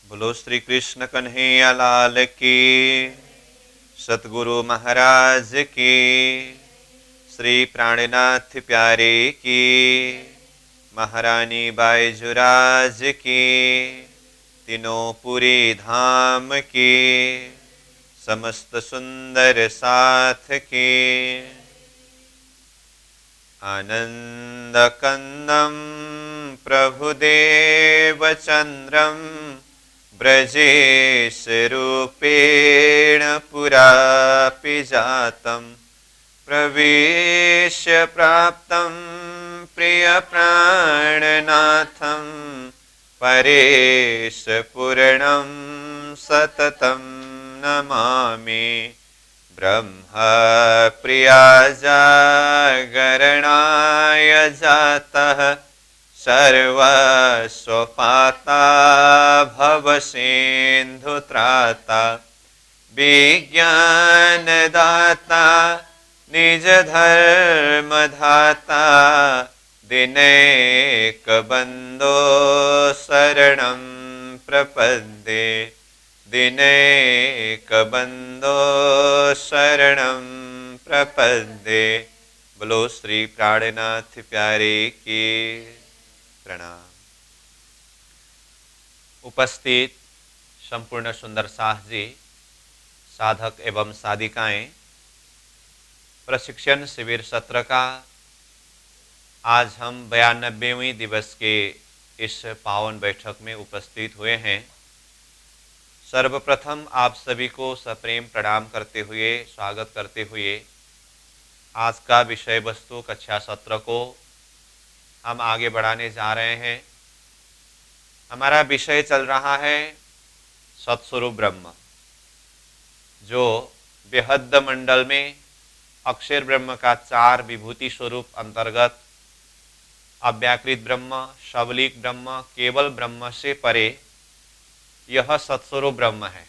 बोलो श्री कृष्ण कन्हैया लाल की, सतगुरु महाराज की, श्री प्राणनाथ प्यारे की, महारानी बाईजुराज की, तीनों पुरी धाम की, समस्त सुंदर साथ की। आनंद कंदम प्रभुदेव चंद्रम ब्रजेश रूपेण पुरापि जातं प्रवेश्य प्राप्तं प्रिय प्राणनाथं परेश पूर्णं सततं नमामि। ब्रह्म प्रिया जागरणाय जातः सर्वस्वपाता भवसिन्धुत्राता विज्ञानदाता निजधर्मधाता दिनैकबन्धो शरणं प्रपद्ये दिनैकबन्धो शरणं प्रपद्ये। बोलो श्री प्राणनाथ प्यारे की प्रणाम। उपस्थित संपूर्ण सुंदर साह जी, साधक एवं साधिकाएं, प्रशिक्षण शिविर सत्र का आज हम 92वें दिवस के इस पावन बैठक में उपस्थित हुए हैं। सर्वप्रथम आप सभी को सप्रेम प्रणाम करते हुए स्वागत करते हुए आज का विषय वस्तु कक्षा सत्र को हम आगे बढ़ाने जा रहे हैं। हमारा विषय चल रहा है सत्स्वरूप ब्रह्म, जो बेहद मंडल में अक्षर ब्रह्म का 4 विभूति स्वरूप अंतर्गत अव्याकृत ब्रह्म, शबलिक ब्रह्म, केवल ब्रह्म से परे यह सत्स्वरूप ब्रह्म है।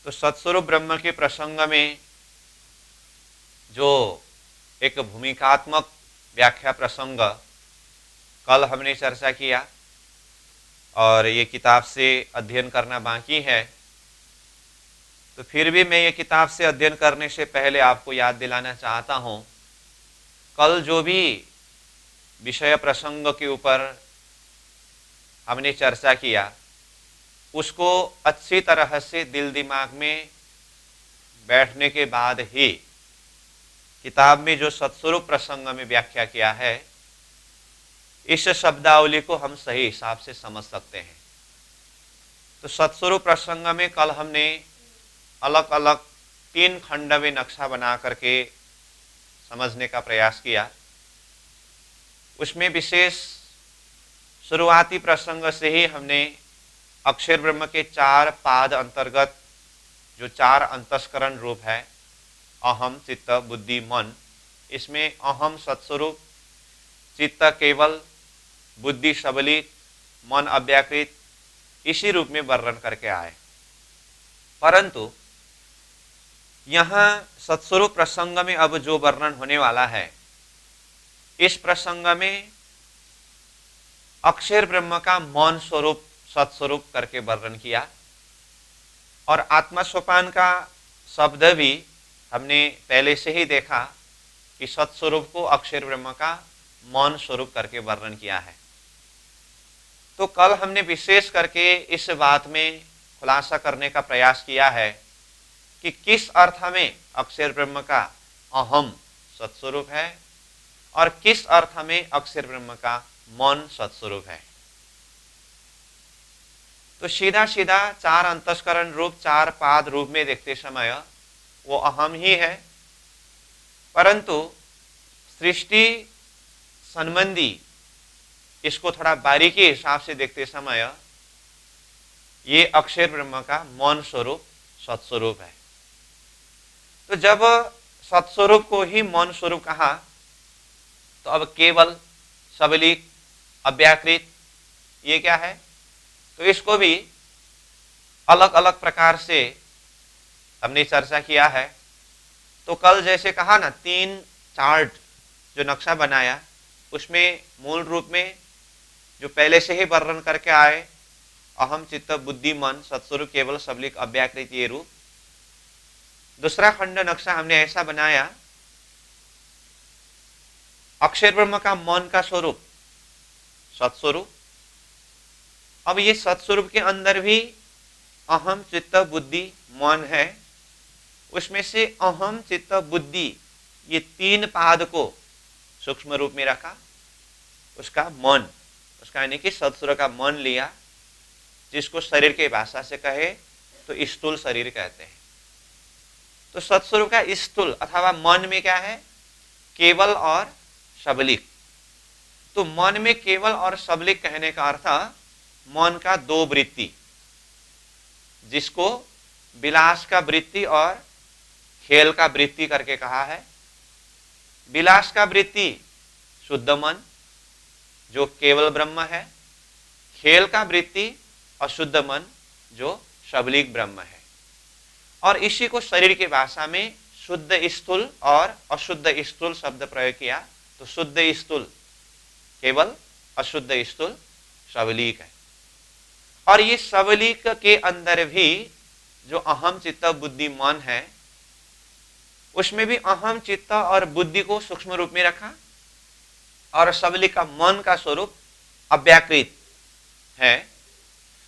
तो सत्स्वरूप ब्रह्म के प्रसंग में जो एक भूमिकात्मक व्याख्या प्रसंग कल हमने चर्चा किया और ये किताब से अध्ययन करना बाकी है, तो फिर भी मैं ये किताब से अध्ययन करने से पहले आपको याद दिलाना चाहता हूँ, कल जो भी विषय प्रसंग के ऊपर हमने चर्चा किया उसको अच्छी तरह से दिल दिमाग में बैठने के बाद ही किताब में जो सत्स्वरूप प्रसंग में व्याख्या किया है, इस शब्दावली को हम सही हिसाब से समझ सकते हैं। तो सत्स्वरूप प्रसंग में कल हमने अलग अलग 3 खंड में नक्शा बना करके समझने का प्रयास किया। उसमें विशेष शुरुआती प्रसंग से ही हमने अक्षर ब्रह्म के 4 पाद अंतर्गत जो 4 अंतस्करण रूप है, अहम, चित्त, बुद्धि, मन, इसमें अहम सत्स्वरूप, चित्त केवल, बुद्धि सबलित, मन अव्याकृत, इसी रूप में वर्णन करके आए। परंतु यहाँ सत्स्वरूप प्रसंग में अब जो वर्णन होने वाला है, इस प्रसंग में अक्षर ब्रह्म का मौन स्वरूप सत्स्वरूप करके वर्णन किया और आत्मा सोपान का शब्द भी हमने पहले से ही देखा कि सत्स्वरूप को अक्षर ब्रह्म का मौन स्वरूप करके वर्णन किया है। तो कल हमने विशेष करके इस बात में खुलासा करने का प्रयास किया है कि किस अर्थ में अक्षर ब्रह्म का अहम सत्स्वरूप है और किस अर्थ में अक्षर ब्रह्म का मौन सत्स्वरूप है। तो सीधा सीधा 4 अंतस्करण रूप, 4 पाद रूप में देखते समय वो अहम ही है, परंतु सृष्टि संबंधी इसको थोड़ा बारीकी हिसाब से देखते समय ये अक्षर ब्रह्म का मौन स्वरूप सत्स्वरूप है। तो जब सत्स्वरूप को ही मौन स्वरूप कहा, तो अब केवल, सबलिक, अव्याकृत, ये क्या है? तो इसको भी अलग अलग प्रकार से हमने चर्चा किया है। तो कल जैसे कहा ना, 3 चार्ट जो नक्शा बनाया, उसमें मूल रूप में जो पहले से ही वर्णन करके आए अहम चित्त बुद्धि मन सत्स्वरूप केवल सबलिक अव्याकृत ये रूप। दूसरा खंड नक्शा हमने ऐसा बनाया, अक्षर ब्रह्म का मन का स्वरूप सत्स्वरूप। अब ये सत्स्वरूप के अंदर भी अहम चित्त बुद्धि मन है, उसमें से अहम चित्त बुद्धि ये तीन पाद को सूक्ष्म रूप में रखा, उसका मन, उसका यानी कि सत्स्वरूप का मन लिया, जिसको शरीर के भाषा से कहे तो स्थूल शरीर कहते हैं। तो सत्स्वरूप का स्थूल अथवा मन में क्या है, केवल और सबलिक। तो मन में केवल और सबलिक कहने का अर्थ मन का दो वृत्ति, जिसको विलास का वृत्ति और खेल का वृत्ति करके कहा है। विलास का वृत्ति शुद्ध मन जो केवल ब्रह्म है, खेल का वृत्ति अशुद्ध मन जो सबलिक ब्रह्म है। और इसी को शरीर की भाषा में शुद्ध स्थूल और अशुद्ध स्थूल शब्द प्रयोग किया, तो शुद्ध स्थूल केवल, अशुद्ध स्थूल सबलिक है। और ये सबलिक के अंदर भी जो अहम चित्त बुद्धि मन है, उसमें भी अहम चित्त और बुद्धि को सूक्ष्म रूप में रखा, और सबलिक का मन का स्वरूप अव्याकृत है।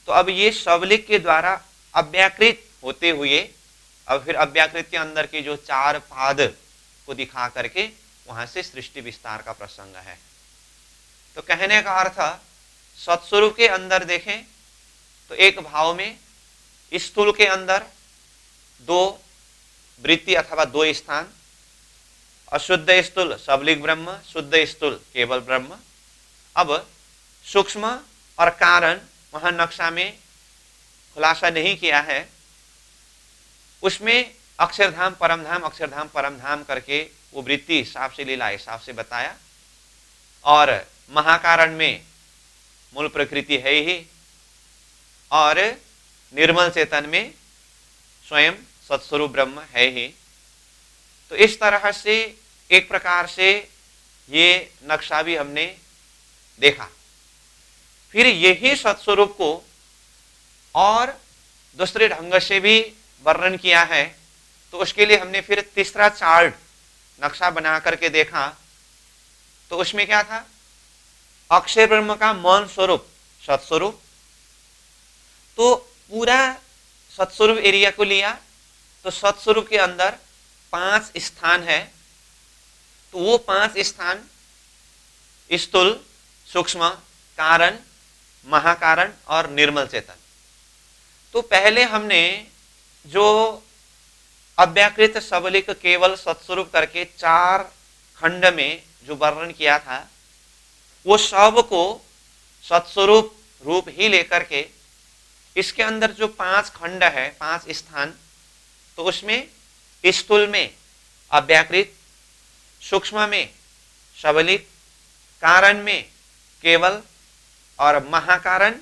तो अब ये सबलिक के द्वारा अव्याकृत होते हुए अब फिर अव्याकृत के अंदर के जो चार पाद को दिखा करके वहां से सृष्टि विस्तार का प्रसंग है। तो कहने का अर्थ सत्स्वरूप के अंदर देखें तो एक भाव में स्थूल के अंदर दो वृत्ति अथवा दो स्थान, अशुद्ध स्थूल सबलिक ब्रह्म, शुद्ध स्थूल केवल ब्रह्म। अब सूक्ष्म और कारण वहां नक्शा में खुलासा नहीं किया है, उसमें अक्षरधाम परमधाम अक्षरधाम परमधाम करके वो वृत्ति हिसाब से लीला हिसाब से बताया। और महाकारण में मूल प्रकृति है ही, और निर्मल चेतन में स्वयं सत्स्वरूप ब्रह्म है ही। तो इस तरह से एक प्रकार से ये नक्शा भी हमने देखा। फिर यही सत्स्वरूप को और दूसरे ढंग से भी वर्णन किया है, तो उसके लिए हमने फिर तीसरा चार्ट नक्शा बना करके देखा। तो उसमें क्या था, अक्षर ब्रह्म का मौन स्वरूप सत्स्वरूप, तो पूरा सत्स्वरूप एरिया को लिया। तो सत्स्वरूप के अंदर 5 स्थान है, तो वो 5 स्थान स्थूल, सूक्ष्म, कारण, महाकारण और निर्मल चेतन। तो पहले हमने जो अव्याकृत सबलिक केवल सत्स्वरूप करके 4 खंड में जो वर्णन किया था, वो सब को सत्स्वरूप रूप ही लेकर के इसके अंदर जो 5 खंड है, 5 स्थान, तो उसमें स्थूल में अव्याकृत, सूक्ष्म में सबलिक, कारण में केवल और महाकारण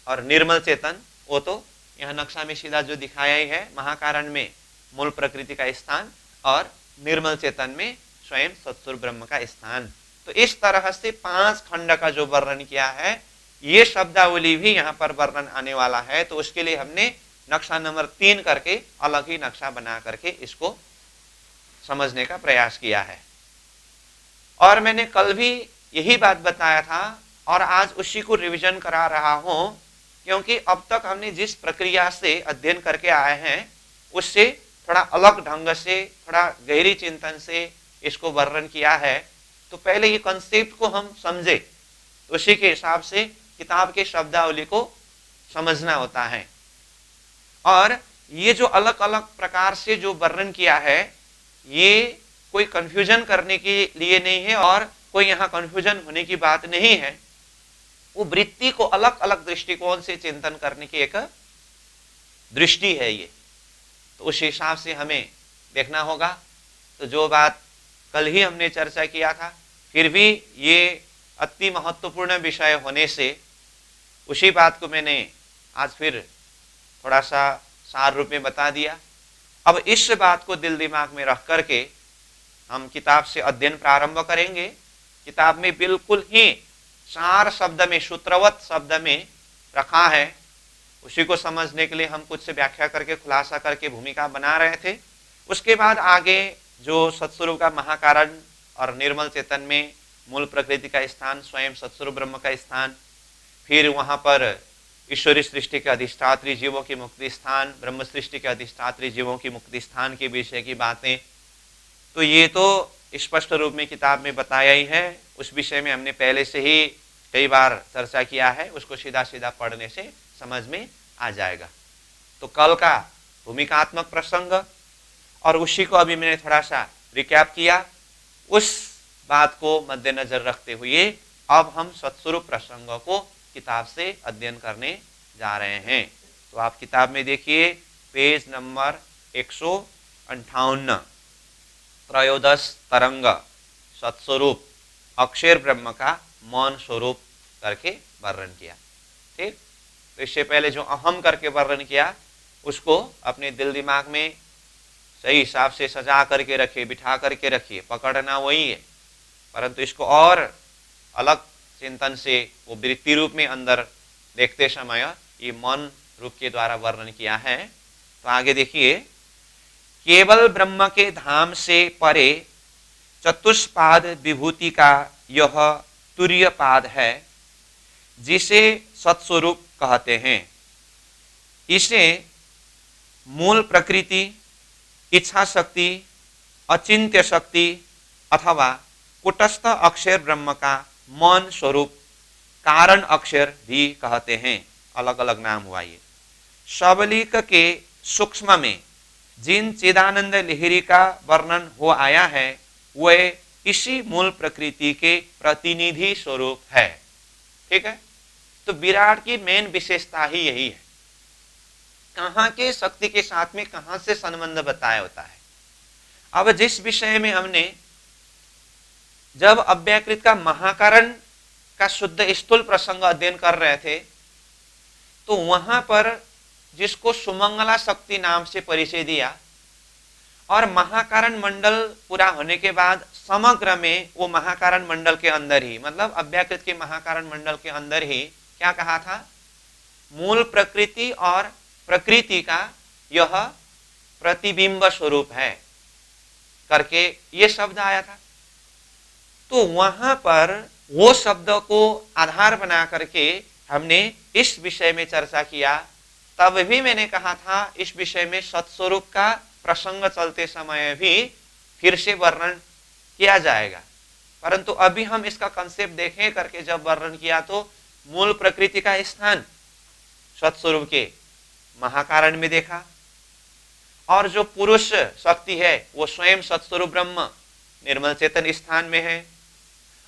और निर्मल चेतन। वो तो यह नक्शा में सीधा जो दिखाया ही है, महाकारण में मूल प्रकृति का स्थान और निर्मल चेतन में स्वयं सत्स्वरूप ब्रह्म का स्थान। तो इस तरह से 5 खंड का जो वर्णन किया है, ये शब्दावली भी यहाँ पर वर्णन आने वाला है। तो उसके लिए हमने नक्शा नंबर 3 करके अलग ही नक्शा बना करके इसको समझने का प्रयास किया है। और मैंने कल भी यही बात बताया था और आज उसी को रिवीजन करा रहा हूं, क्योंकि अब तक हमने जिस प्रक्रिया से अध्ययन करके आए हैं उससे थोड़ा अलग ढंग से, थोड़ा गहरी चिंतन से इसको वर्णन किया है। तो पहले ये कंसेप्ट को हम समझे, उसी के हिसाब से किताब के शब्दावली को समझना होता है। और ये जो अलग अलग प्रकार से जो वर्णन किया है, ये कोई कंफ्यूजन करने के लिए नहीं है और कोई यहाँ कंफ्यूजन होने की बात नहीं है। वो वृत्ति को अलग अलग दृष्टिकोण से चिंतन करने की एक दृष्टि है ये। तो उस हिसाब से हमें देखना होगा। तो जो बात कल ही हमने चर्चा किया था, फिर भी ये अति महत्वपूर्ण विषय होने से उसी बात को मैंने आज फिर थोड़ा सा सार रूप में बता दिया। अब इस बात को दिल दिमाग में रख करके हम किताब से अध्ययन प्रारंभ करेंगे। किताब में बिल्कुल ही सार शब्द में, सूत्रवत शब्द में रखा है उसी को समझने के लिए हम कुछ से व्याख्या करके खुलासा करके भूमिका बना रहे थे। उसके बाद आगे जो सत्स्वरूप का महाकारण और निर्मल चेतन में मूल प्रकृति का स्थान, स्वयं सत्स्वरूप ब्रह्म का स्थान, फिर वहां पर ईश्वरी सृष्टि के अधिष्ठात्री जीवों की मुक्ति स्थान, ब्रह्म सृष्टि के अधिष्ठात्री जीवों की मुक्ति स्थान के विषय की बातें, तो ये तो स्पष्ट रूप में किताब में बताया ही है। उस विषय में हमने पहले से ही कई बार चर्चा किया है, उसको सीधा सीधा पढ़ने से समझ में आ जाएगा। तो कल का भूमिकात्मक प्रसंग और उसी को अभी मैंने थोड़ा सा रिकैप किया, उस बात को मद्देनजर रखते हुए अब हम सत्स्वरूप प्रसंग को किताब से अध्ययन करने जा रहे हैं। तो आप किताब में देखिए पेज नंबर 158, त्रयोदश तरंग सत्स्वरूप अक्षर ब्रह्म का मौन स्वरूप करके वर्णन किया। ठीक, तो इससे पहले जो अहम करके वर्णन किया उसको अपने दिल दिमाग में सही हिसाब से सजा करके रखिए, बिठा करके रखिए, पकड़ना वही है, परंतु इसको और अलग चिंतन से वो वृत्ति रूप में अंदर देखते समय ये मन रूप के द्वारा वर्णन किया है। तो आगे देखिए, केवल ब्रह्म के धाम से परे चतुष्पाद विभूति का यह तुर्य पाद है जिसे सत्स्वरूप कहते हैं। इसे मूल प्रकृति, इच्छा शक्ति, अचिंत्य शक्ति अथवा कुटस्थ अक्षर ब्रह्म का मौन स्वरूप कारण अक्षर भी कहते हैं। अलग अलग नाम हुआ ये। शबलिक के सूक्ष्म में जिन चिदानंद लहरी का वर्णन हो आया है वह इसी मूल प्रकृति के प्रतिनिधि स्वरूप है। ठीक है, तो विराट की मेन विशेषता ही यही है, कहाँ के शक्ति के साथ में कहाँ से संबंध बताया होता है। अब जिस विषय में हमने जब अव्याकृत का महाकारण का शुद्ध स्थूल प्रसंग अध्ययन कर रहे थे, तो वहां पर जिसको सुमंगला शक्ति नाम से परिचय दिया और महाकारण मंडल पूरा होने के बाद समग्र में वो महाकारण मंडल के अंदर ही, मतलब अव्याकृत के महाकारण मंडल के अंदर ही क्या कहा था, मूल प्रकृति और प्रकृति का यह प्रतिबिंब स्वरूप है करके ये शब्द आया था। तो वहां पर वो शब्द को आधार बना करके हमने इस विषय में चर्चा किया। तब भी मैंने कहा था इस विषय में सत्स्वरूप का प्रसंग चलते समय भी फिर से वर्णन किया जाएगा, परंतु अभी हम इसका कंसेप्ट देखें करके जब वर्णन किया तो मूल प्रकृति का स्थान सत्स्वरूप के महाकारण में देखा, और जो पुरुष शक्ति है वो स्वयं सत्स्वरूप ब्रह्म निर्मल चेतन स्थान में है,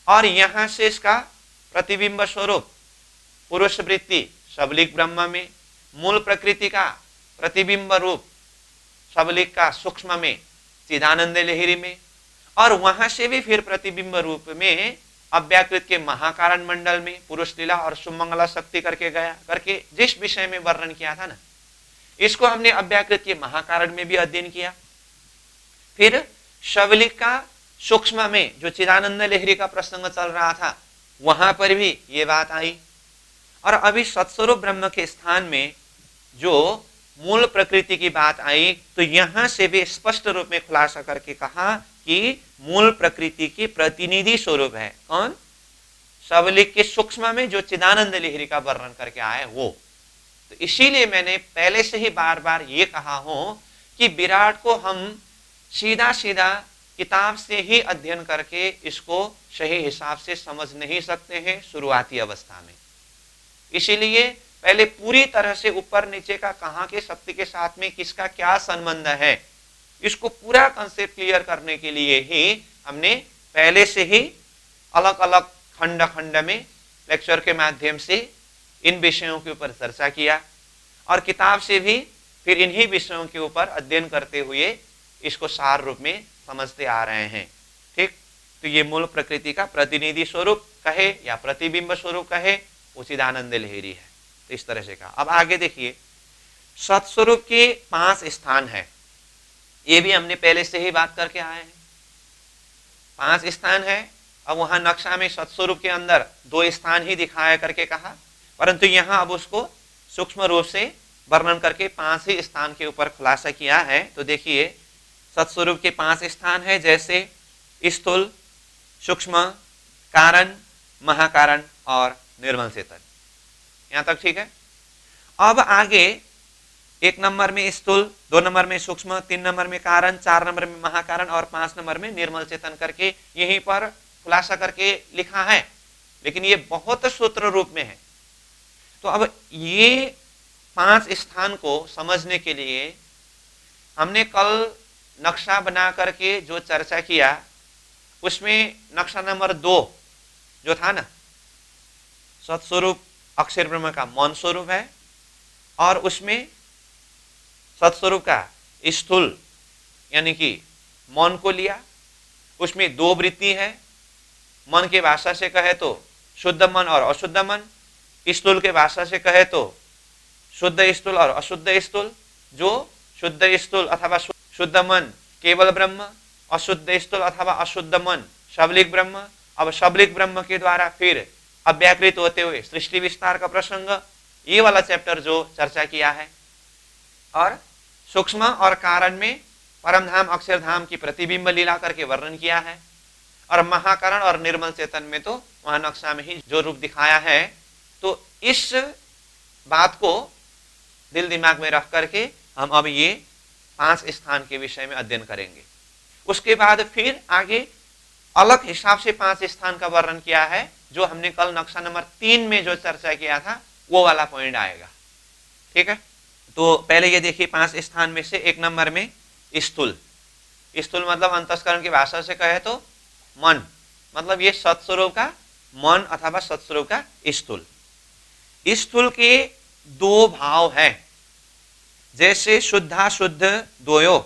और यहां से इसका प्रतिबिंब स्वरूप पुरुष वृत्ति सबलिक ब्रह्म में, मूल प्रकृति का प्रतिबिंब रूप सबलिक का सूक्ष्म में चिदानंद लहरी में, और वहां से भी फिर प्रतिबिंब रूप में अव्याकृत के महाकारण मंडल में पुरुष लीला और सुमंगला शक्ति करके गया करके जिस विषय में वर्णन किया था ना, इसको हमने अव्याकृत के महाकारण में भी अध्ययन किया। फिर सबलिक का सूक्ष्म में जो चिदानंद लहरी का प्रसंग चल रहा था वहां पर भी ये बात आई, और अभी सत्स्वरूप ब्रह्म के स्थान में जो मूल प्रकृति की बात आई, तो यहां से भी स्पष्ट रूप में खुलासा करके कहा कि मूल प्रकृति की प्रतिनिधि स्वरूप है कौन, सबलिक के सूक्ष्म में जो चिदानंद लहरी का वर्णन करके आए वो। तो इसीलिए मैंने पहले से ही बार बार ये कहा हूं कि विराट को हम सीधा सीधा किताब से ही अध्ययन करके इसको सही हिसाब से समझ नहीं सकते हैं शुरुआती अवस्था में। इसीलिए पहले पूरी तरह से ऊपर नीचे का कहाँ के शक्ति के साथ में किसका क्या संबंध है, इसको पूरा कंसेप्ट क्लियर करने के लिए ही हमने पहले से ही अलग अलग खंड खंड में लेक्चर के माध्यम से इन विषयों के ऊपर चर्चा किया, और किताब से भी फिर इन्हीं विषयों के ऊपर अध्ययन करते हुए इसको सार रूप में समझते आ रहे हैं। ठीक, तो ये मूल प्रकृति का प्रतिनिधि स्वरूप कहे या प्रतिबिंब स्वरूप कहे वो चिदानंद लहरी है। तो इस तरह से कहा। अब आगे देखिए, सत्स्वरूप के 5 स्थान है, ये भी हमने पहले से ही बात करके आए हैं। 5 स्थान है। अब वहां नक्शा में सत्स्वरूप के अंदर 2 स्थान ही दिखाया करके कहा, परंतु यहां अब उसको सूक्ष्म रूप से वर्णन करके 5 ही स्थान के ऊपर खुलासा किया है। तो देखिए सत्स्वरूप के 5 स्थान है, जैसे स्थूल, सूक्ष्म, कारण, महाकारण और निर्मल चेतन। यहां तक ठीक है। अब आगे 1 नंबर में स्थूल, 2 नंबर में सूक्ष्म, 3 नंबर में कारण, 4 नंबर में महाकारण और 5 नंबर में निर्मल चेतन करके यहीं पर खुलासा करके लिखा है, लेकिन ये बहुत सूत्र रूप में है। तो अब ये 5 स्थान को समझने के लिए हमने कल नक्शा बना करके जो चर्चा किया, उसमें नक्शा नंबर 2 जो था ना, सत्स्वरूप अक्षर ब्रह्म का मौन स्वरूप है, और उसमें सत्स्वरूप का स्थूल यानी कि मौन को लिया। उसमें 2 वृत्ति है, मन के भाषा से कहे तो शुद्ध मन और अशुद्ध मन, स्थूल के भाषा से कहे तो शुद्ध स्थूल और अशुद्ध स्थूल। जो शुद्ध स्थूल अथवा शुद्ध मन केवल ब्रह्म, अशुद्ध स्थूल अथवा अशुद्ध मन सबलिक ब्रह्म। अब सबलिक ब्रह्म के द्वारा फिर अव्याकृत होते हुए सृष्टि विस्तार का प्रसंग, ये वाला चैप्टर जो चर्चा किया है। और सूक्ष्म और कारण में परमधाम अक्षरधाम की प्रतिबिंब लीला करके वर्णन किया है। और महाकरण और निर्मल चेतन में तो वहां नक्शा में ही जो रूप दिखाया है। तो इस बात को दिल दिमाग में रख करके हम अब ये 5 स्थान के विषय में अध्ययन करेंगे। उसके बाद फिर आगे अलग हिसाब से 5 स्थान का वर्णन किया है, जो हमने कल नक्शा नंबर 3 में जो चर्चा किया था वो वाला पॉइंट आएगा। ठीक है, तो पहले ये देखिए 5 स्थान में से 1 नंबर में स्थूल। स्थूल मतलब अंतस्करण की भाषा से कहे तो मन, मतलब ये सत्स्वरूप का मन अथवा सत्स्वरूप का स्थूल। स्थूल के 2 भाव हैं, जैसे शुद्धाशुद्ध द्वयो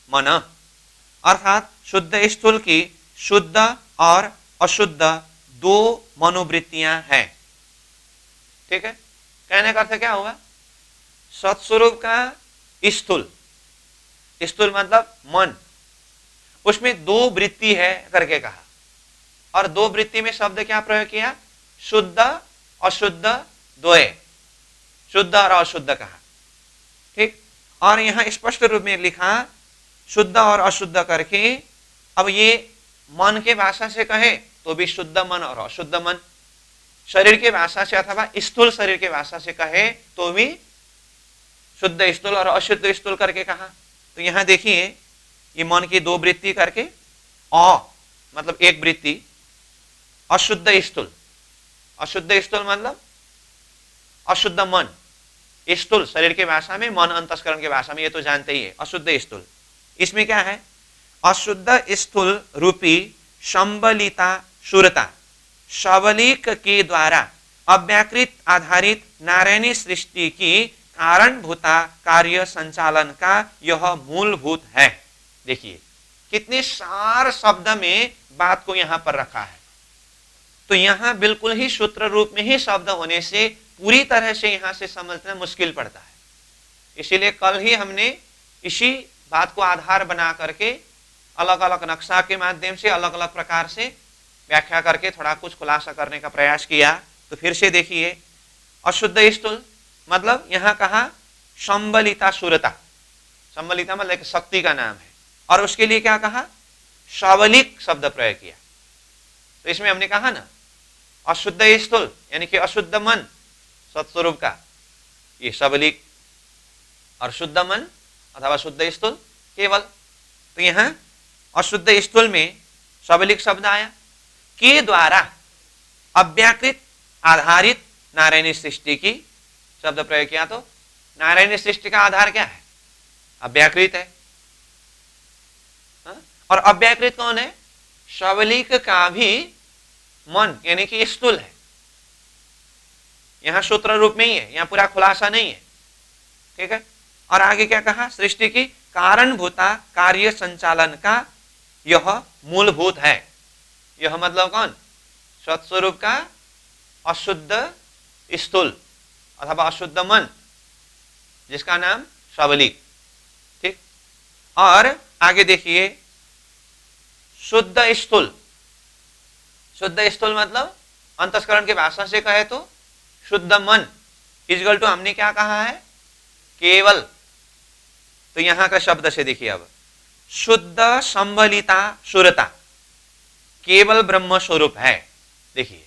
मन, अर्थात शुद्ध स्थूल की शुद्ध और अशुद्ध 2 मनोवृत्तियां हैं। ठीक है, कहने का अर्थ क्या होगा, सत्स्वरूप का स्थूल, स्थूल मतलब मन, उसमें 2 वृत्ति है करके कहा। और 2 वृत्ति में शब्द क्या प्रयोग किया, शुद्ध अशुद्ध द्वय, शुद्ध और अशुद्ध कहा। ठीक, और यहां स्पष्ट रूप में लिखा शुद्ध और अशुद्ध करके। अब ये मन के भाषा से कहे तो भी शुद्ध मन और अशुद्ध मन, शरीर के भाषा से अथवा स्थूल शरीर के भाषा से कहे तो भी शुद्ध स्थूल और अशुद्ध स्थूल करके कहा। तो यहां देखिए ये मन की 2 वृत्ति करके मतलब 1 वृत्ति अशुद्ध स्थूल, अशुद्ध स्थूल मतलब अशुद्ध मन, स्थूल शरीर के भाषा में, मन अंतस्करण के भाषा में, ये तो जानते ही है अशुद्ध स्थूल। इसमें क्या है, अशुद्ध स्थूल रूपी संबलिता शुरता, सबलिक के द्वारा अव्याकृत आधारित नारायणी सृष्टि की कारणभूता कार्य संचालन का यह मूलभूत है। देखिए कितने सार शब्द में बात को यहां पर रखा है। तो यहां बिल्कुल ही सूत्र रूप में ही शब्द होने से पूरी तरह से यहां से समझना मुश्किल पड़ता है। इसीलिए कल ही हमने इसी बात को आधार बना करके अलग अलग नक्शा के माध्यम से अलग अलग प्रकार से व्याख्या करके थोड़ा कुछ खुलासा करने का प्रयास किया। तो फिर से देखिए, अशुद्ध स्थूल मतलब यहां कहा संबलिता सुरता, संबलिता मतलब शक्ति का नाम है, और उसके लिए क्या कहा, सबलिक शब्द प्रयोग किया। तो इसमें हमने कहा ना अशुद्ध स्थूल यानी कि अशुद्ध मन सत्स्वरूप का ये सबलिक, और शुद्ध मन अथवा शुद्ध स्थूल केवल। तो यहां अशुद्ध स्थूल में सबलिक शब्द आया, के द्वारा अव्याकृत आधारित नारायणी सृष्टि की शब्द प्रयोग किया। तो नारायणी सृष्टि का आधार क्या है, अव्याकृत है। और अव्याकृत कौन है, सबलिक का भी मन यानी कि स्थूल है। यहां सूत्र रूप में ही है, यहां पूरा खुलासा नहीं है। ठीक है, और आगे क्या कहा, सृष्टि की कारणभूता कार्य संचालन का यह मूलभूत है। यह मतलब कौन, सत्स्वरूप का अशुद्ध स्थूल अथवा अशुद्ध मन जिसका नाम सबलिक। ठीक, और आगे देखिए शुद्ध स्थूल, शुद्ध स्थूल मतलब अंतस्करण की भाषा से कहे तो शुद्ध मन इक्वल टू हमने क्या कहा है, केवल। तो यहां का शब्द से देखिए, अब शुद्ध संबलिता सुरता केवल ब्रह्म स्वरूप है। देखिए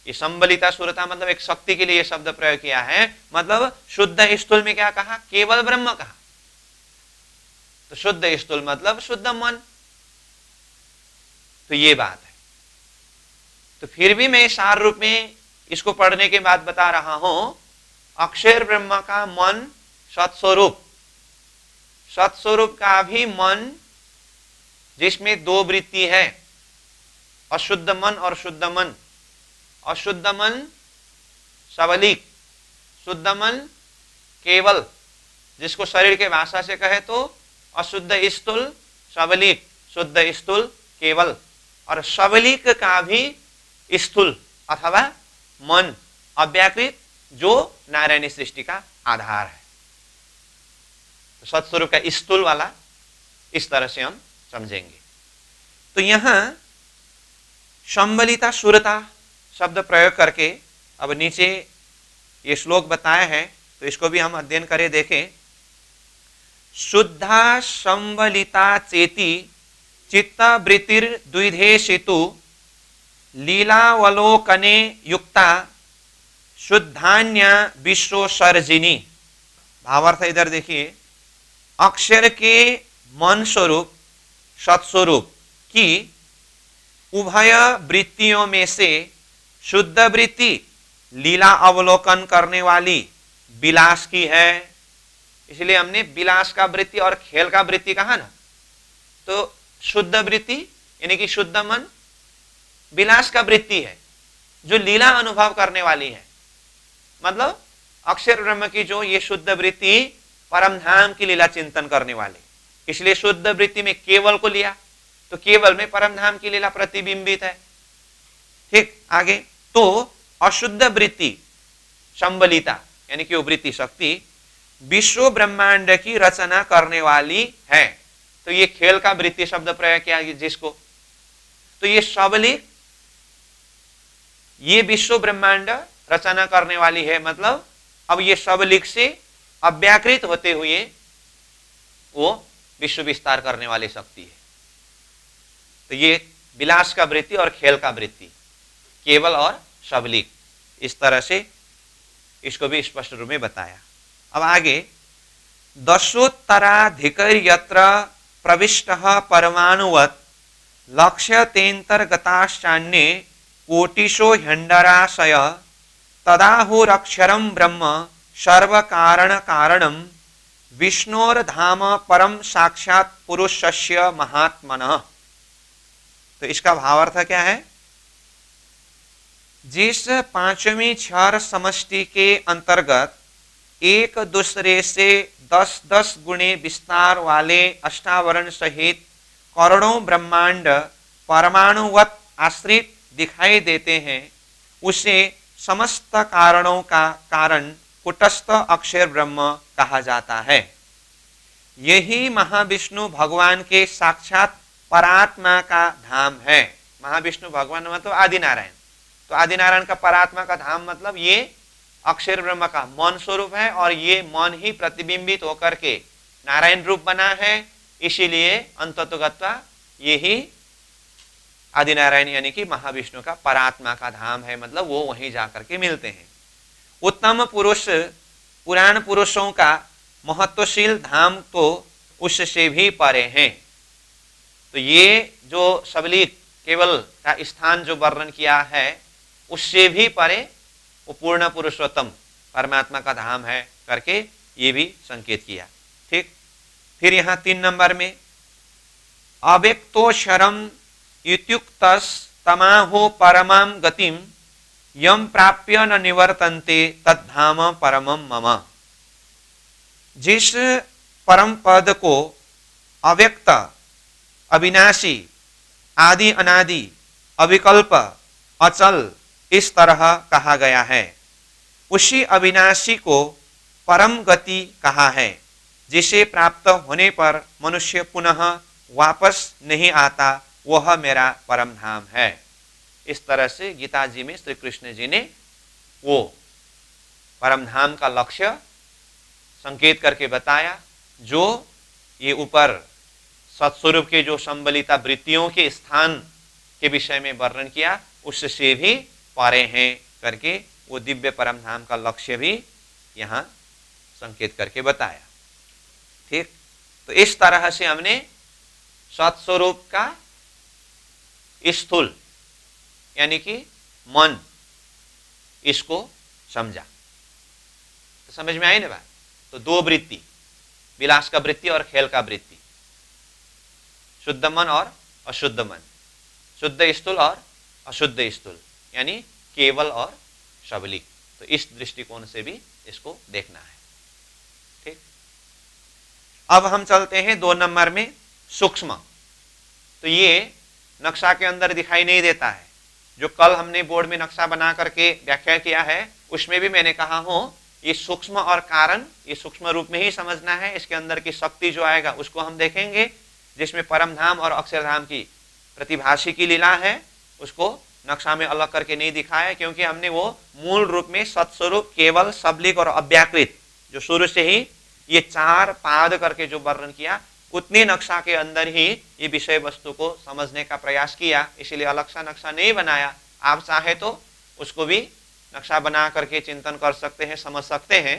ये संबलिता सुरता मतलब एक शक्ति के लिए यह शब्द प्रयोग किया है, मतलब शुद्ध स्थूल में क्या कहा, केवल ब्रह्म कहा। तो शुद्ध स्थूल मतलब शुद्ध मन। तो ये बात है। तो फिर भी मैं सार रूप में इसको पढ़ने के बाद बता रहा हूं, अक्षर ब्रह्म का मन सत्स्वरूप, सत्स्वरूप का भी मन जिसमें दो वृत्ति है, अशुद्ध मन और शुद्ध मन। अशुद्ध मन सबलिक, शुद्ध मन केवल, जिसको शरीर के भाषा से कहे तो अशुद्ध स्थूल सबलिक, शुद्ध स्थूल केवल। और सबलिक का भी स्थूल अथवा मन अव्याकृत, जो नारायणी सृष्टि का आधार है। तो सत्स्वरूप का स्थूल वाला इस तरह से हम समझेंगे। तो यहां संबलिता सुरता शब्द प्रयोग करके अब नीचे ये श्लोक बताया है, तो इसको भी हम अध्ययन करें, देखें। शुद्धा संबलिता चेति चित्तवृत्तिर द्विधेशितु लीलावलोकने युक्ता शुद्धान्या विश्वसर्जिनी। भावार्थ इधर देखिए, अक्षर के मन स्वरूप सत्स्वरूप की उभय वृत्तियों में से शुद्ध वृत्ति लीला अवलोकन करने वाली विलास की है। इसलिए हमने विलास का वृत्ति और खेल का वृत्ति कहा ना। तो शुद्ध वृत्ति यानी कि शुद्ध मन विलास का वृत्ति है, जो लीला अनुभव करने वाली है। मतलब अक्षर ब्रह्म की जो ये शुद्ध वृत्ति परम धाम की लीला चिंतन करने वाले, इसलिए शुद्ध वृत्ति में केवल को लिया, तो केवल में परम धाम की लीला प्रतिबिंबित है। ठीक, आगे। तो अशुद्ध वृत्ति संबलिता यानी कि वो वृत्ति शक्ति विश्व ब्रह्मांड की रचना करने वाली है। तो ये खेल का वृत्ति शब्द प्रयोग किया जिसको, तो ये सबलिक ये विश्व ब्रह्मांड रचना करने वाली है। मतलब अब ये सबलिक से अव्याकृत होते हुए वो विश्व विस्तार करने वाली शक्ति है। तो ये विलास का वृत्ति और खेल का वृत्ति, केवल और सबलिक, इस तरह से इसको भी स्पष्ट रूप में बताया। अब आगे, दशोत्तराधिकर्यत्र प्रविष्टः परमाणुवत् लक्ष्यतेऽन्तर्गताश्चान्ये कोटिशो ह्यण्डराशय तदाहुरक्षरं ब्रह्म सर्वकारण कारणं विष्णोर्धाम परम साक्षात् पुरुषस्य महात्मनः। तो इसका भावार्थ क्या है? जिस पांचवी क्षर समष्टि के अंतर्गत एक दूसरे से 10-10 गुणे विस्तार वाले अष्टावरण सहित करोड़ों ब्रह्मांड परमाणुवत आश्रित दिखाई देते हैं, उसे समस्त कारणों का कारण कुटस्थ अक्षर ब्रह्म कहा जाता है। यही महाविष्णु भगवान के साक्षात परात्मा का धाम है। महाविष्णु भगवान मतलब आदि नारायण, तो आदि नारायण का परात्मा का धाम मतलब ये अक्षर ब्रह्म का मन स्वरूप है, और ये मन ही प्रतिबिंबित होकर के नारायण रूप बना है। इसीलिए अंततोगत्वा यही आदि नारायण यानी कि महाविष्णु का परात्मा का धाम है, मतलब वो वहीं जाकर के मिलते हैं। उत्तम पुरुष पुराण पुरुषों का महत्वशील धाम तो उससे भी परे हैं। तो ये जो सबलिक केवल का स्थान जो वर्णन किया है, उससे भी परे वो पूर्ण पुरुषोत्तम परमात्मा का धाम है करके ये भी संकेत किया। ठीक, फिर यहाँ 3 नंबर में अव्यक्तोक्षरम इत्युक्तस्तमाहो परमां गतिम यम प्राप्य न निवर्तन्ते तद्धाम परमं मम। जिस परम पद को अव्यक्त, अविनाशी, आदि अनादि, अविकल्प, अचल इस तरह कहा गया है, उसी अविनाशी को परम गति कहा है, जिसे प्राप्त होने पर मनुष्य पुनः वापस नहीं आता, वह मेरा परम धाम है। इस तरह से गीता जी में श्री कृष्ण जी ने वो परमधाम का लक्ष्य संकेत करके बताया, जो ये ऊपर सत्स्वरूप के जो संबलिता वृत्तियों के स्थान के विषय में वर्णन किया, उससे भी परे हैं करके वो दिव्य परमधाम का लक्ष्य भी यहाँ संकेत करके बताया। ठीक, तो इस तरह से हमने सत्स्वरूप का स्थूल यानी कि मन, इसको समझा। तो समझ में आई ना बात? तो दो वृत्ति, विलास का वृत्ति और खेल का वृत्ति, शुद्ध मन और अशुद्ध मन, शुद्ध स्थूल और अशुद्ध स्थूल, यानी केवल और सबलिक। तो इस दृष्टिकोण से भी इसको देखना है। ठीक, अब हम चलते हैं 2 नंबर में, सूक्ष्म। तो ये नक्शा के अंदर दिखाई नहीं देता है। जो कल हमने बोर्ड में नक्शा बना करके व्याख्या किया है, उसमें भी मैंने कहा हूं ये सूक्ष्म और कारण, ये सूक्ष्म रूप में ही समझना है। इसके अंदर की शक्ति जो आएगा उसको हम देखेंगे, जिसमें परमधाम और अक्षरधाम की प्रतिभाषी की लीला है, उसको नक्शा में अलग करके नहीं दिखाया, क्योंकि हमने वो मूल रूप में सत्स्वरूप, केवल, सबलिक और अव्याकृत, जो शुरू से ही ये 4 पाद करके जो वर्णन किया, उतने नक्शा के अंदर ही ये विषय वस्तु को समझने का प्रयास किया। इसलिए अलग सा नक्शा नहीं बनाया। आप चाहे तो उसको भी नक्शा बना करके चिंतन कर सकते हैं, समझ सकते हैं।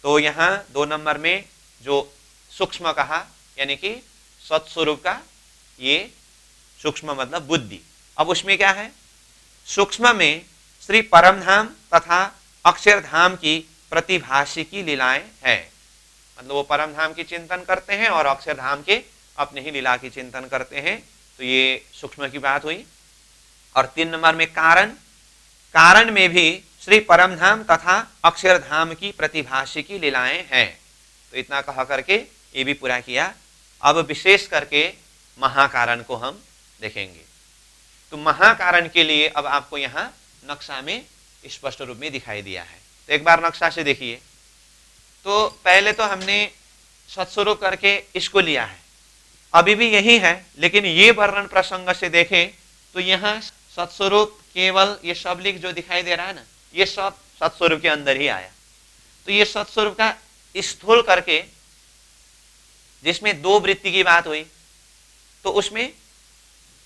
तो यहाँ 2 नंबर में जो सूक्ष्म कहा, यानी कि सत्स्वरूप का ये सूक्ष्म मतलब बुद्धि। अब उसमें क्या है? सूक्ष्म में श्री परमधाम तथा अक्षरधाम की प्रतिभाषी की लीलाएं हैं। मतलब वो परमधाम की चिंतन करते हैं और अक्षरधाम के अपने ही लीला की चिंतन करते हैं। तो ये सूक्ष्म की बात हुई। और 3 नंबर में कारण, कारण में भी श्री परमधाम तथा अक्षरधाम की प्रतिभाषी की लीलाएं हैं। तो इतना कहा करके ये भी पूरा किया। अब विशेष करके महाकारण को हम देखेंगे। तो महाकारण के लिए अब आपको यहाँ नक्शा में स्पष्ट रूप में दिखाई दिया है। तो एक बार नक्शा से देखिए। तो पहले तो हमने सत्स्वरूप करके इसको लिया है, अभी भी यही है, लेकिन ये वर्णन प्रसंग से देखें तो यहाँ सत्स्वरूप, केवल, ये सबलिक जो दिखाई दे रहा है ना, ये सब सत्स्वरूप के अंदर ही आया। तो ये सत्स्वरूप का स्थूल करके, जिसमें 2 वृत्ति की बात हुई, तो उसमें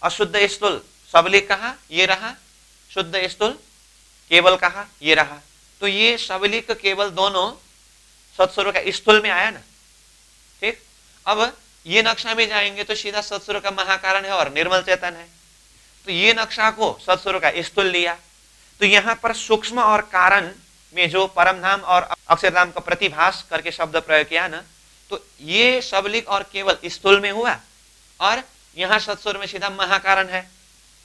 अशुद्ध स्थूल सबलिक कहा, ये रहा, शुद्ध स्थूल केवल कहा, ये रहा। तो ये सबलिक केवल दोनों सत्स्वरूप का स्थूल में आया ना। ठीक, अब ये नक्शा में जाएंगे तो सीधा सत्स्वरूप का महाकारण है और निर्मल चेतन है। तो ये नक्शा को सत्स्वरूप का स्थूल लिया। तो यहाँ पर सूक्ष्म और कारण में जो परमधाम और अक्षरधाम का प्रतिभास करके शब्द प्रयोग किया ना, तो ये सबलिक और केवल स्थूल में हुआ और यहाँ सत्स्वरूप में सीधा महाकारण है।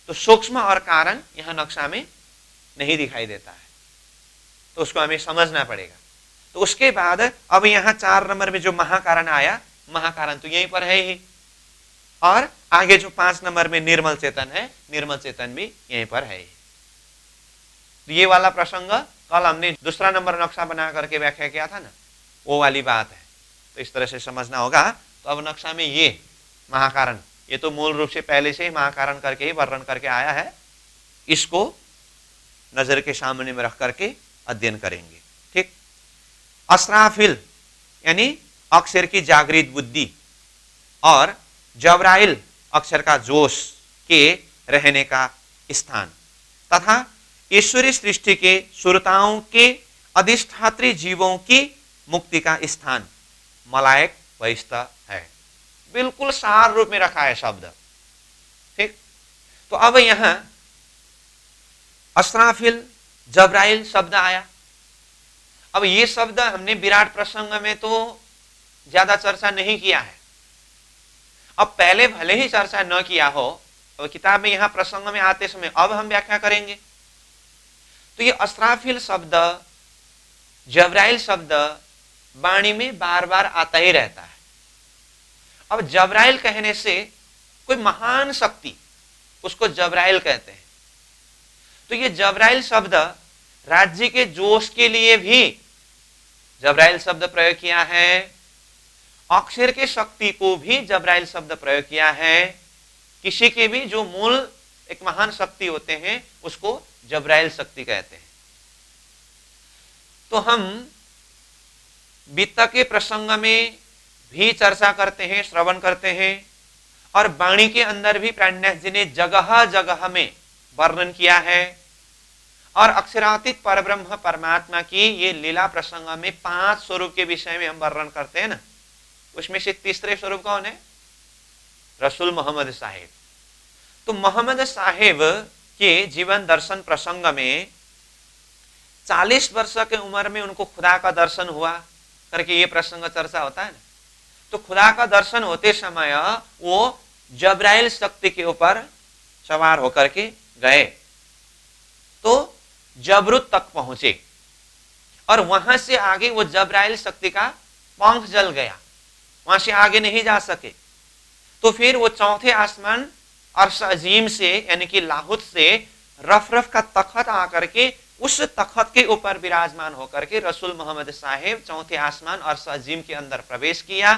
तो सूक्ष्म और कारण यहाँ नक्शा में नहीं दिखाई देता है, तो उसको हमें समझना पड़ेगा। तो उसके बाद अब यहाँ 4 नंबर में जो महाकारण आया, महाकारण तो यहीं पर है ही, और आगे जो 5 नंबर में निर्मल चेतन है, निर्मल चेतन भी यहीं पर है ही। तो ये वाला प्रसंग कल हमने दूसरा नंबर नक्शा बना करके व्याख्या किया था ना, वो वाली बात है। तो इस तरह से समझना होगा। तो अब नक्शा में ये महाकारण, ये तो मूल रूप से पहले से ही महाकारण करके ही वर्णन करके आया है, इसको नजर के सामने में रख करके अध्ययन करेंगे। ठीक, अस्राफिल यानी अक्षर की जागृत बुद्धि और जबराइल अक्षर का जोश के रहने का स्थान तथा ईश्वरीय सृष्टि के सुरताओं के अधिष्ठात्री जीवों की मुक्ति का स्थान मलायक बहिष्ठ है। बिल्कुल सार रूप में रखा है शब्द। ठीक, तो अब यहां अस्राफिल, जबराइल शब्द आया। अब ये शब्द हमने विराट प्रसंग में तो ज्यादा चर्चा नहीं किया है। अब पहले भले ही चर्चा न किया हो, अब किताब में यहां प्रसंग में आते समय अब हम व्याख्या करेंगे। तो ये अस्राफिल शब्द, जबराइल शब्द वाणी में बार बार आता ही रहता है। अब जबराइल कहने से कोई महान शक्ति, उसको जबराइल कहते हैं। तो ये जबराइल शब्द राज्य के जोश के लिए भी जबराइल शब्द प्रयोग किया है, अक्षर के शक्ति को भी जबराइल शब्द प्रयोग किया है। किसी के भी जो मूल एक महान शक्ति होते हैं उसको जबराइल शक्ति कहते हैं। तो हम वित्त के प्रसंग में भी चर्चा करते हैं, श्रवण करते हैं, और वाणी के अंदर भी प्राणनाथ जी ने जगह जगह में वर्णन किया है। और अक्षरातीत परब्रह्म परमात्मा की ये लीला प्रसंग में 5 स्वरूप के विषय में हम वर्णन करते हैं ना, उसमें से तीसरे स्वरूप कौन है? रसूल मोहम्मद साहेब। तो मोहम्मद साहेब के जीवन दर्शन प्रसंग में 40 वर्ष के उम्र में उनको खुदा का दर्शन हुआ करके ये प्रसंग चर्चा होता है ना। तो खुदा का दर्शन होते समय वो जब्राइल शक्ति के ऊपर सवार होकर के गए, तो जबरूत तक पहुंचे, और वहां से आगे वो जब्राइल शक्ति का पंख जल गया, वहां से आगे नहीं जा सके। तो फिर वो चौथे आसमान अर्श अजीम से यानी कि लाहुत से रफ रफ का तखत आकर के उस तखत के ऊपर विराजमान होकर के रसूल मोहम्मद साहेब चौथे आसमान अर्श अजीम के अंदर प्रवेश किया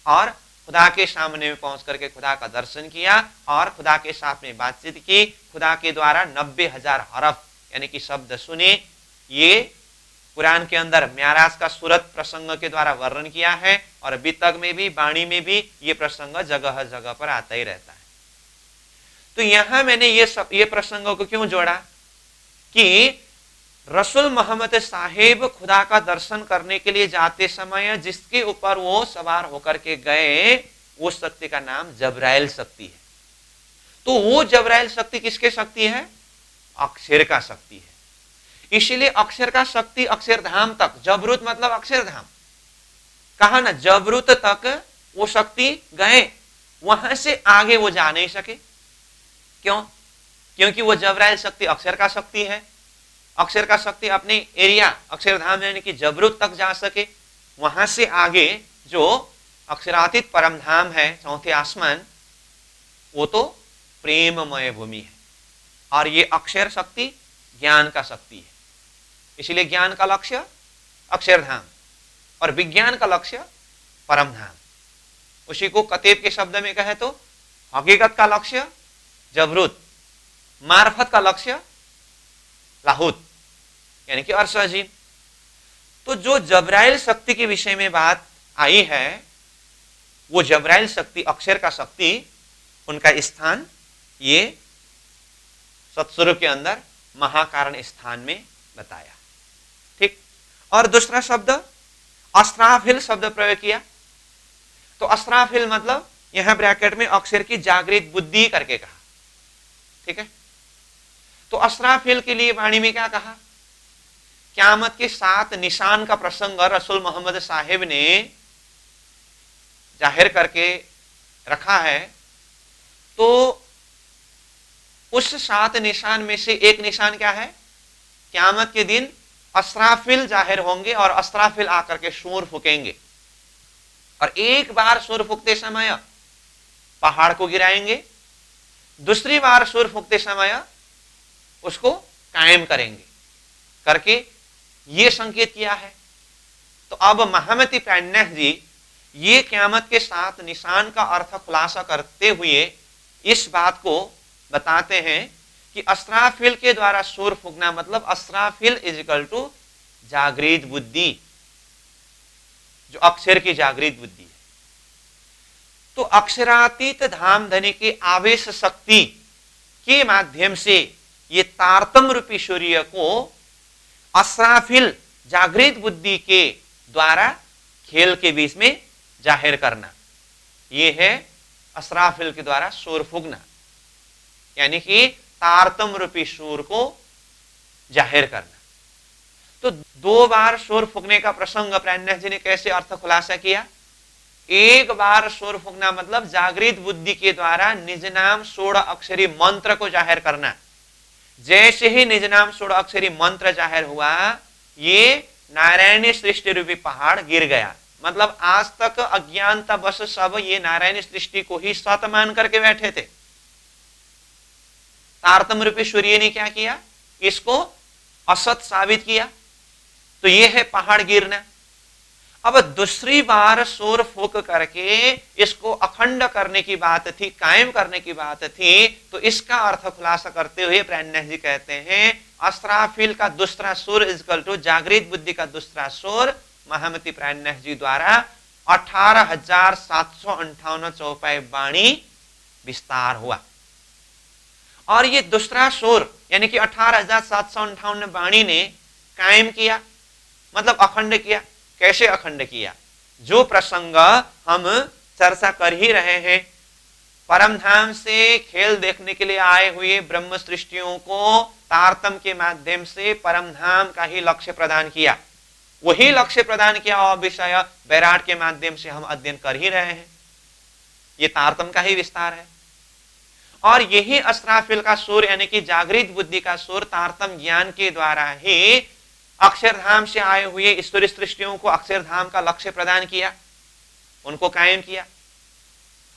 और खुदा के सामने में पहुंच करके खुदा का दर्शन किया और खुदा के साथ में बातचीत की। खुदा के द्वारा 90,000 हरफ यानी कि शब्द सुने। ये कुरान के अंदर म्याराज का सूरत प्रसंग के द्वारा वर्णन किया है, और वितक में भी, वाणी में भी ये प्रसंग जगह जगह पर आता ही रहता है। तो यहां मैंने ये प्रसंगों को क्यों जोड़ा कि रसूल मोहम्मद साहेब खुदा का दर्शन करने के लिए जाते समय जिसके ऊपर वो सवार होकर के गए, वो शक्ति का नाम जब्राइल शक्ति है। तो वो जब्राइल शक्ति किसके शक्ति है? अक्षर का शक्ति है। इसीलिए अक्षर का शक्ति अक्षरधाम तक, जबरूत मतलब अक्षरधाम, कहा ना, जबरूत तक वो शक्ति गए, वहां से आगे वो जा नहीं सके। क्यों? क्योंकि वो जब्राइल शक्ति अक्षर का शक्ति है। अक्षर का शक्ति अपने एरिया अक्षरधाम यानी कि जबरूत तक जा सके, वहां से आगे जो अक्षरातीत परम धाम है चौथे आसमान, वो तो प्रेममय भूमि है। और ये अक्षर शक्ति ज्ञान का शक्ति है। इसलिए ज्ञान का लक्ष्य अक्षरधाम और विज्ञान का लक्ष्य परम धाम। उसी को कतेब के शब्द में कहे तो हकीकत का लक्ष्य जबरूत, मार्फत का लक्ष्य लाहूत यानी कि अर्श अजीम। तो जो जब्राइल शक्ति के विषय में बात आई है, वो जब्राइल शक्ति अक्षर का शक्ति, उनका स्थान ये सत्स्वरूप के अंदर महाकारण स्थान में बताया। ठीक। और दूसरा शब्द अस्राफिल शब्द प्रयोग किया। तो अस्राफिल मतलब यहां ब्रैकेट में अक्षर की जागृत बुद्धि करके कहा। ठीक है। तो अस्राफिल के लिए वाणी में क्या कहा? क़यामत के 7 निशान का प्रसंग रसूल मोहम्मद साहेब ने जाहिर करके रखा है। तो उस 7 निशान में से एक निशान क्या है? क़यामत के दिन अस्राफिल जाहिर होंगे और अस्राफिल आकर के सूर फूकेंगे, और एक बार सूर फूकते समय पहाड़ को गिराएंगे, दूसरी बार सूर फूकते समय उसको कायम करेंगे करके ये संकेत किया है। तो अब महामती प्राणनाथ जी ये क़यामत के 7 निशान का अर्थ खुलासा करते हुए इस बात को बताते हैं कि अस्राफिल के द्वारा सूर फूकना मतलब अस्राफिल इज इक्वल टू जागृत बुद्धि, जो अक्षर की जागृत बुद्धि है। तो अक्षरातीत धाम धनी की आवेश शक्ति के माध्यम से ये तारतम रूपी सूर्य को अस्राफिल जागृत बुद्धि के द्वारा खेल के बीच में जाहिर करना, ये है अस्राफिल के द्वारा सूर फूकना, यानी कि तारतम रूपी सूर को जाहिर करना। तो 2 बार सूर फूकने का प्रसंग प्राणनाथ जी ने कैसे अर्थ खुलासा किया? एक बार सूर फूकना मतलब जागृत बुद्धि के द्वारा निज नाम 16 अक्षरी मंत्र को जाहिर करना। जैसे ही निज नाम 16 अक्षरी मंत्र जाहिर हुआ, ये नारायणी सृष्टि रूपी पहाड़ गिर गया। मतलब आज तक अज्ञानता बस सब ये नारायणी सृष्टि को ही सत मान करके बैठे थे। तारतम रूपी सूर्य ने क्या किया? इसको असत साबित किया। तो ये है पहाड़ गिरना। अब दूसरी बार शोर फूक करके इसको अखंड करने की बात थी, कायम करने की बात थी। तो इसका अर्थ खुलासा करते हुए प्राणनाथ जी कहते हैं अस्राफिल का दूसरा सुर इजकल टू जागृत बुद्धि का दूसरा सुर महामती प्राणनाथ जी द्वारा 18,758 चौपाई वाणी विस्तार हुआ। और ये दूसरा सुर यानी कि 18,758 वाणी ने कायम किया, मतलब अखंड किया। कैसे अखंड किया? जो प्रसंग हम चर्चा कर ही रहे हैं, परम धाम से खेल देखने के लिए आए हुए ब्रह्म सृष्टियों को तारतम के माध्यम से परम धाम का ही लक्ष्य प्रदान किया, वही लक्ष्य प्रदान किया और विषय बैराट के माध्यम से हम अध्ययन कर ही रहे हैं। ये तारतम का ही विस्तार है। और यही अस्राफिल का सुर यानी कि जागृत बुद्धि का सुर तारतम ज्ञान के द्वारा ही अक्षरधाम से आए हुए ईश्वरी सृष्टियों को अक्षरधाम का लक्ष्य प्रदान किया, उनको कायम किया।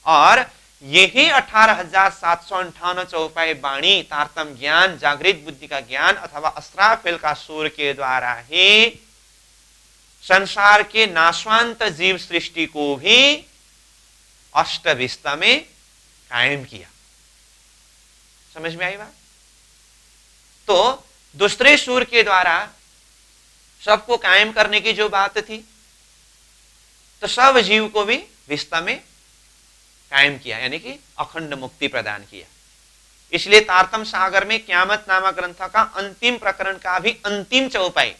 और यही 18,758 चौपाई वाणी तारतम ज्ञान, जागृत बुद्धि का ज्ञान अथवा अस्राफिल का सुर के द्वारा ही संसार के नाशवांत जीव सृष्टि को भी अष्टविस्त में कायम किया। समझ में आई बात? तो दूसरे सुर के द्वारा सबको कायम करने की जो बात थी, तो सब जीव को भी विस्त में कायम किया, यानी कि अखंड मुक्ति प्रदान किया। इसलिए तारतम सागर में क्यामत नामक ग्रंथ का अंतिम प्रकरण का भी अंतिम चौपाई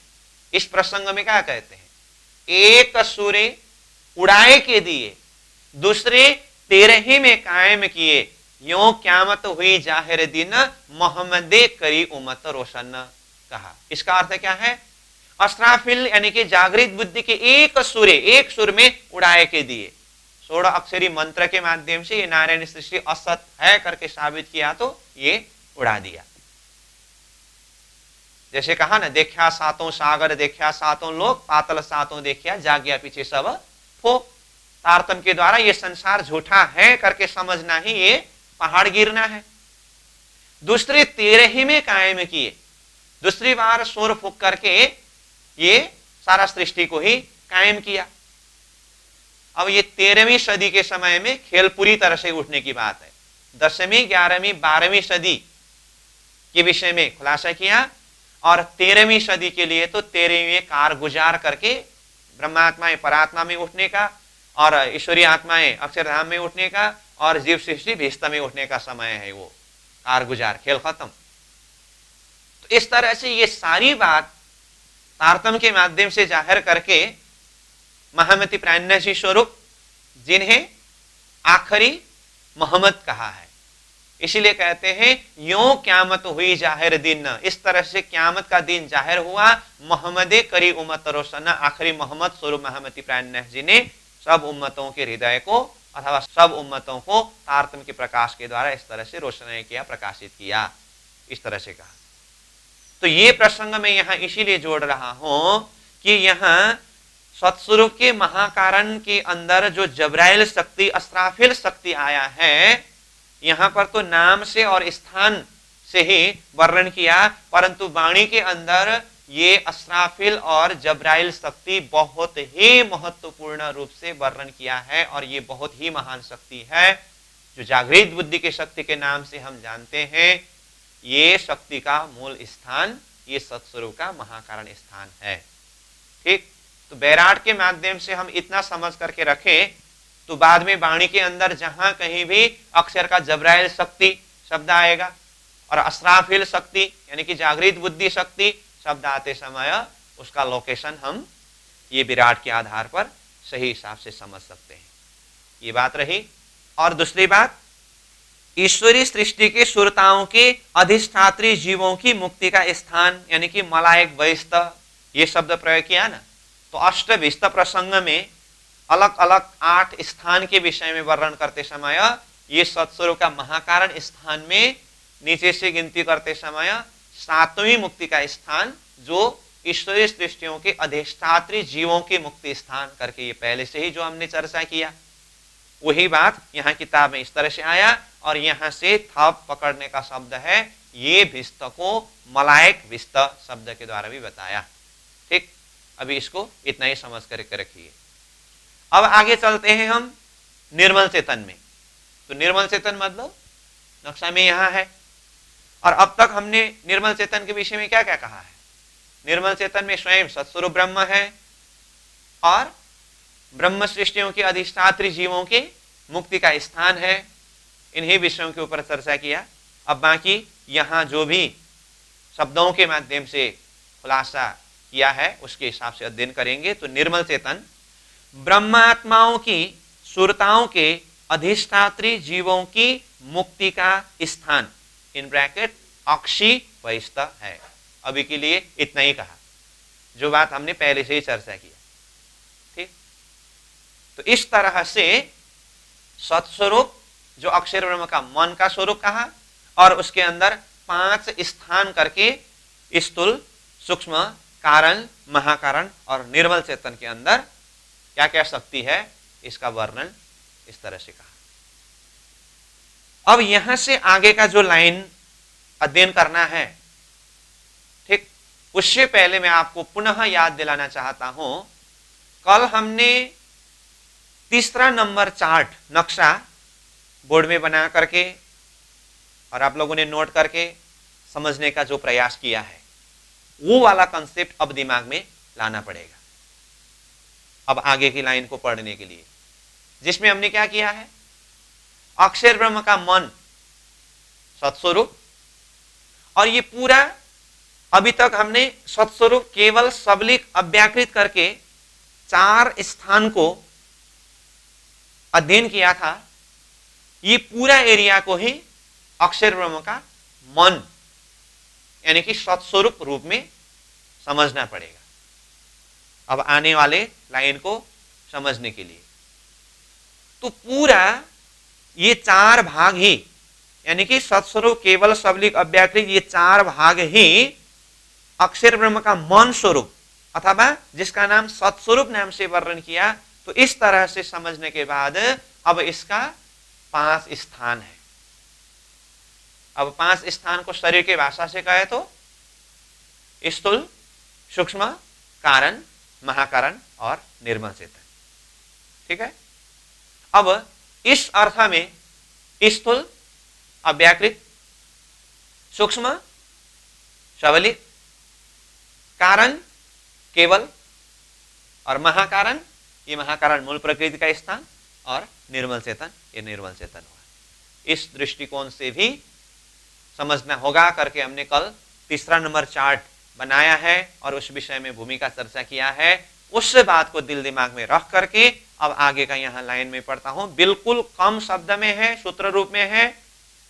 इस प्रसंग में क्या कहते हैं? एक सूरे उड़ाए के दिए, दूसरे 13 में कायम किए, यो क्यामत हुई जाहिर दिन मोहम्मदे करी उम्मत रोशन कहा। इसका अर्थ क्या है? अस्राफिल यानी कि जागृत बुद्धि के एक सुर में उड़ाए के दिए, 16 अक्षरी मंत्र के माध्यम से ये नारायण सृष्टि असत है करके साबित किया, तो ये उड़ा दिया। जैसे कहा ना, देखा सातों सागर देखा सातों लोक, पातल सातों देखा जाग्या पीछे सब फो। तारतम के द्वारा ये संसार झूठा है करके समझना ही ये पहाड़ गिरना है। दूसरे 13 में कायम किए, दूसरी बार शोर फूक करके ये सारा सृष्टि को ही कायम किया। अब ये 13वीं सदी के समय में खेल पूरी तरह से उठने की बात है। 10वीं 11वीं 12वीं सदी के विषय में खुलासा किया, और 13वीं सदी के लिए तो 13वीं कार गुजार करके ब्रह्मात्माएं परात्मा में उठने का, और ईश्वरीय आत्माएं अक्षरधाम में उठने का, और जीव सृष्टि भीस्त में उठने का समय है। वो कार गुजार, खेल खत्म। तो इस तरह से ये सारी बात तारतम के माध्यम से जाहिर करके महामती प्राणनाथ स्वरूप, जिन्हें आखिरी मोहम्मद कहा है, इसीलिए कहते हैं यो क्यामत हुई जाहिर दिन। इस तरह से क्यामत का दिन जाहिर हुआ। मोहम्मदे करी उम्मत रोशन, आखिरी मोहम्मद स्वरूप महामती प्राणनाथ जी ने सब उम्मतों के हृदय को अथवा सब उम्मतों को तारतम के प्रकाश के द्वारा इस तरह से रोशनाई किया, प्रकाशित किया, इस तरह से कहा। तो ये प्रसंग मैं यहां इसीलिए जोड़ रहा हूं कि यहां सत्स्वरूप के महाकारण के अंदर जो जबराइल शक्ति, अस्राफिल शक्ति आया है, यहां पर तो नाम से और स्थान से ही वर्णन किया, परंतु वाणी के अंदर ये अस्राफिल और जबराइल शक्ति बहुत ही महत्वपूर्ण रूप से वर्णन किया है। और ये बहुत ही महान शक्ति है, जो जागृत बुद्धि के शक्ति के नाम से हम जानते हैं। ये शक्ति का मूल स्थान ये सत्स्वरूप का महाकारण स्थान है। ठीक, तो बैराट के माध्यम से हम इतना समझ करके रखें, तो बाद में वाणी के अंदर जहां कहीं भी अक्षर का जबराइल शक्ति शब्द आएगा और अस्राफिल शक्ति यानी कि जागृत बुद्धि शक्ति शब्द आते समय उसका लोकेशन हम ये विराट के आधार पर सही हिसाब से समझ सकते हैं। ये बात रही। और दूसरी बात, ईश्वरी सृष्टि के सुरताओं के अधिष्ठात्री जीवों की मुक्ति का स्थान यानी कि मलायक वैस्त, ये शब्द प्रयोग किया ना, तो अष्टविस्त प्रसंग में अलग अलग 8 स्थान के विषय में वर्णन करते समय ये सत्स्वरूप का महाकारण स्थान में नीचे से गिनती करते समय 7वीं मुक्ति का स्थान, जो ईश्वरीय सृष्टियों के अधिष्ठात्री जीवों की मुक्ति स्थान करके ये पहले से ही जो हमने चर्चा किया, वही बात यहाँ किताब में इस तरह से आया। और यहाँ से थप पकड़ने का शब्द है, ये भिस्त को मलायक भिस्त शब्द के द्वारा भी बताया। ठीक, अभी इसको इतना ही समझ करके रखिए। अब आगे चलते हैं हम निर्मल चेतन में। तो निर्मल चेतन मतलब नक्शा में यहां है। और अब तक हमने निर्मल चेतन के विषय में क्या क्या कहा है? निर्मल चेतन में स्वयं सत्स्वरूप ब्रह्म है और ब्रह्म सृष्टियों के अधिष्ठात्री जीवों के मुक्ति का स्थान है। इन्हीं विषयों के ऊपर चर्चा किया। अब बाकी यहां जो भी शब्दों के माध्यम से खुलासा किया है उसके हिसाब से अध्ययन करेंगे। तो निर्मल चेतन ब्रह्मात्माओं की सुरताओं के अधिष्ठात्री जीवों की मुक्ति का स्थान, इन ब्रैकेट अक्षी वैस्त है। अभी के लिए इतना ही कहा, जो बात हमने पहले से ही चर्चा किया। ठीक, तो इस तरह से सत्स्वरूप जो अक्षर ब्रह्म का मन का स्वरूप कहा और उसके अंदर 5 स्थान करके स्थूल, सूक्ष्म, कारण, महाकारण और निर्मल चेतन के अंदर क्या क्या शक्ति है इसका वर्णन इस तरह से कहा। अब यहां से आगे का जो लाइन अध्ययन करना है, ठीक, उससे पहले मैं आपको पुनः याद दिलाना चाहता हूं, कल हमने तीसरा नंबर चार्ट नक्शा बोर्ड में बना करके और आप लोगों ने नोट करके समझने का जो प्रयास किया है, वो वाला कंसेप्ट अब दिमाग में लाना पड़ेगा अब आगे की लाइन को पढ़ने के लिए, जिसमें हमने क्या किया है, अक्षर ब्रह्म का मन सत्स्वरूप, और ये पूरा अभी तक हमने सत्स्वरूप केवल सबलिक अव्याकृत करके 4 स्थान को अध्ययन किया था। ये पूरा एरिया को ही अक्षर ब्रह्म का मन यानी कि सत्स्वरूप रूप में समझना पड़ेगा अब आने वाले लाइन को समझने के लिए। तो पूरा ये 4 भाग ही यानी कि सत्स्वरूप केवल सबलिक अव्याकृत, ये 4 भाग ही अक्षर ब्रह्म का मन स्वरूप अथवा जिसका नाम सत्स्वरूप नाम से वर्णन किया। तो इस तरह से समझने के बाद अब इसका 5 स्थान है। अब 5 स्थान को शरीर के भाषा से कहे तो स्थूल, सूक्ष्म, कारण, महाकारण और निर्मल चेतन। ठीक है, अब इस अर्थ में स्थूल अव्याकृत, सूक्ष्म सबलिक, कारण केवल और महाकारण, ये महाकारण मूल प्रकृति का स्थान, और निर्मल चेतन ये निर्मल चेतन हुआ। इस दृष्टिकोण से भी समझना होगा करके हमने कल तीसरा नंबर चार्ट बनाया है और उस विषय में भूमिका चर्चा किया है। उस बात को दिल दिमाग में रख करके अब आगे का यहां लाइन में पढ़ता हूं। बिल्कुल कम शब्द में है, सूत्र रूप में है।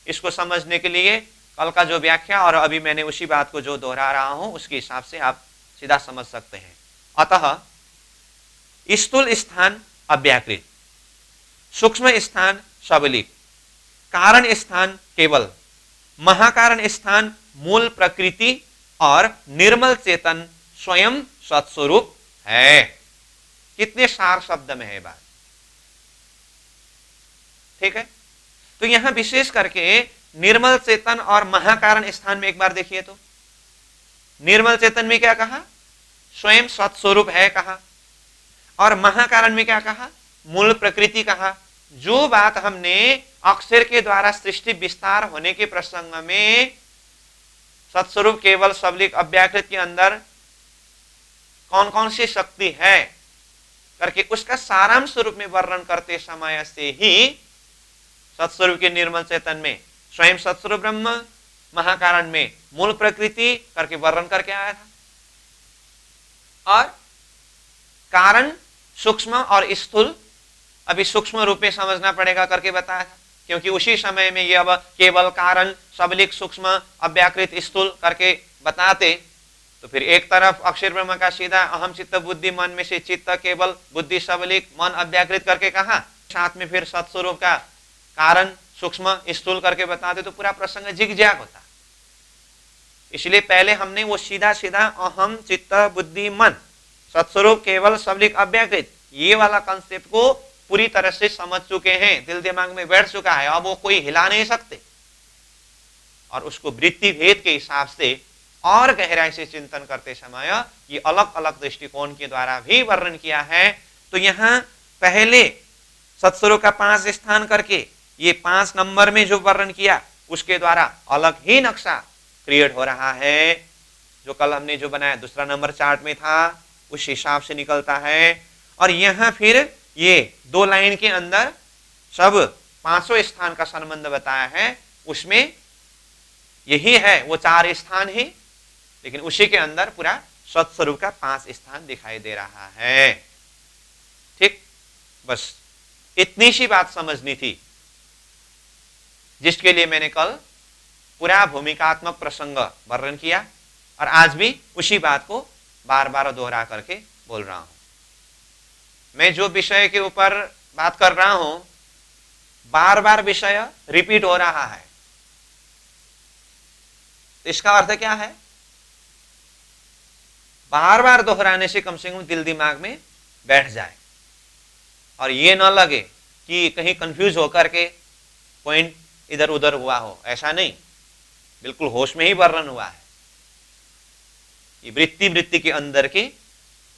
इसको समझने के लिए कल का जो व्याख्या और अभी मैंने उसी बात को जो दोहरा रहा हूं उसके हिसाब से आप सीधा समझ सकते हैं। अतः स्थूल स्थान अव्याकृत, सूक्ष्म स्थान सबलिक, कारण स्थान केवल, महाकारण स्थान मूल प्रकृति और निर्मल चेतन स्वयं सत्स्वरूप है। कितने सार शब्द में है बात। ठीक है, तो यहां विशेष करके निर्मल चेतन और महाकारण स्थान में एक बार देखिए तो निर्मल चेतन में क्या कहा, स्वयं सत्स्वरूप है कहा, और महाकारण में क्या कहा, मूल प्रकृति कहा। जो बात हमने अक्षर के द्वारा सृष्टि विस्तार होने के प्रसंग में सत्स्वरूप केवल सबलिक अव्याकृत के अंदर कौन कौन सी शक्ति है करके उसका सारांश रूप में वर्णन करते समय से ही सत्स्वरूप के निर्मल चेतन में स्वयं सत्स्वरूप ब्रह्म, महाकारण में मूल प्रकृति करके वर्णन करके आया था, और कारण सूक्ष्म और स्थूल अभी सूक्ष्म रूप में समझना पड़ेगा करके बताया था, क्योंकि उसी समय में ये अब केवल कारण सबलिक सूक्ष्म अव्याकृत स्थूल करके बताते तो फिर एक तरफ अक्षर ब्रह्म का सीधा अहम चित्त बुद्धि मन में से चित्त केवल बुद्धि सबलिक मन अव्याकृत करके कहा, साथ में फिर सत्स्वरूप का कारण सूक्ष्म स्थूल करके बताते तो पूरा प्रसंग जिगजैग होता। इसलिए पहले हमने वो सीधा सीधा अहम चित्त बुद्धि मन सत्स्वरूप केवल सबलिक अव्याकृत ये वाला कंसेप्ट को पूरी तरह से समझ चुके हैं, दिल दिमाग में बैठ चुका है, अब वो कोई हिला नहीं सकते। और उसको वृत्ति भेद के हिसाब से और गहराई से चिंतन करते समय ये अलग अलग दृष्टिकोण के द्वारा भी वर्णन किया है। तो यहाँ पहले सत्स्वरूप का 5 स्थान करके ये 5 नंबर में जो वर्णन किया उसके द्वारा अलग ही नक्शा क्रिएट हो रहा है। जो कल हमने जो बनाया दूसरा नंबर चार्ट में था उस हिसाब से निकलता है। और यहाँ फिर ये 2 लाइन के अंदर सब 500 स्थान का संबंध बताया है, उसमें यही है वो 4 स्थान ही, लेकिन उसी के अंदर पूरा सत्स्वरूप का 5 स्थान दिखाई दे रहा है। ठीक, बस इतनी सी बात समझनी थी, जिसके लिए मैंने कल पूरा भूमिकात्मक प्रसंग वर्णन किया और आज भी उसी बात को बार बार दोहरा करके बोल रहा हूं। मैं जो विषय के ऊपर बात कर रहा हूं बार बार विषय रिपीट हो रहा है, इसका अर्थ क्या है? बार बार दोहराने से कम दिल दिमाग में बैठ जाए और ये न लगे कि कहीं कंफ्यूज होकर के पॉइंट इधर उधर हुआ हो। ऐसा नहीं, बिल्कुल होश में ही वर्णन हुआ है। ये वृत्ति के अंदर की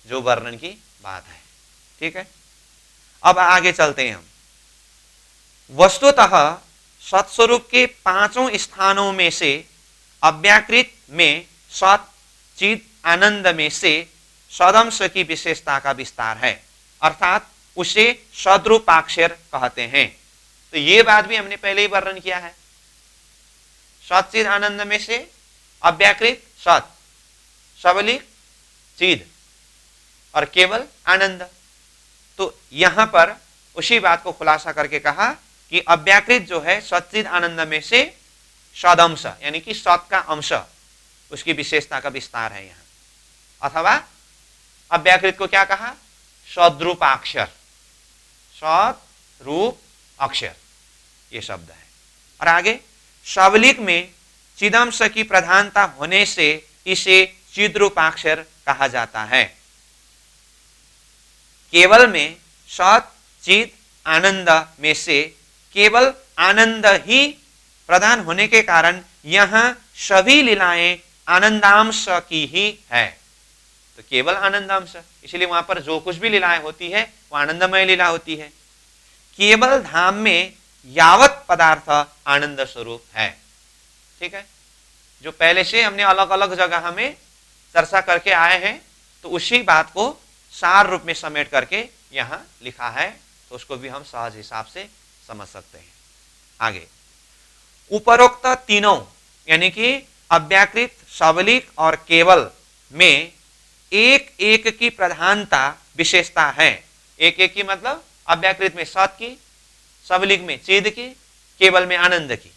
जो वर्णन की बात है। ठीक है, अब आगे चलते हैं हम। वस्तुतः सत्स्वरूप के 5 स्थानों में से अव्याकृत में सत चिद आनंद में से सदंश की विशेषता का विस्तार है, अर्थात उसे सद्रूपाक्षर कहते हैं। तो ये बात भी हमने पहले ही वर्णन किया है। सच्चिद आनंद में से अव्याकृत सत, सबलिक चिद और केवल आनंद। तो यहां पर उसी बात को खुलासा करके कहा कि अव्याकृत जो है सच्चिद आनंद में से सदंश यानी कि सत का अंश, उसकी विशेषता का विस्तार है यहां। अथवा अव्याकृत को क्या कहा? सद्रूपाक्षर, सत रूप अक्षर, ये शब्द है। और आगे सबलिक में चिदंश की प्रधानता होने से इसे चिद्रूपाक्षर कहा जाता है। केवल में सत चिद आनंद में से केवल आनंद ही प्रधान होने के कारण यहां सभी लीलाएं आनंदांश की ही है। तो केवल आनंदांश, इसलिए वहां पर जो कुछ भी लीलाएं होती है वो आनंदमय लीला होती है। केवल धाम में यावत पदार्थ आनंद स्वरूप है। ठीक है, जो पहले से हमने अलग अलग जगह में चर्चा करके आए हैं, तो उसी बात को सार रूप में समेट करके यहां लिखा है, तो उसको भी हम सहज हिसाब से समझ सकते हैं। आगे उपरोक्त तीनों यानी कि अव्याकृत, सबलिक और केवल में एक एक की प्रधानता विशेषता है। एक एक की मतलब अव्याकृत में सत की, सबलिक में चिद की, केवल में आनंद की।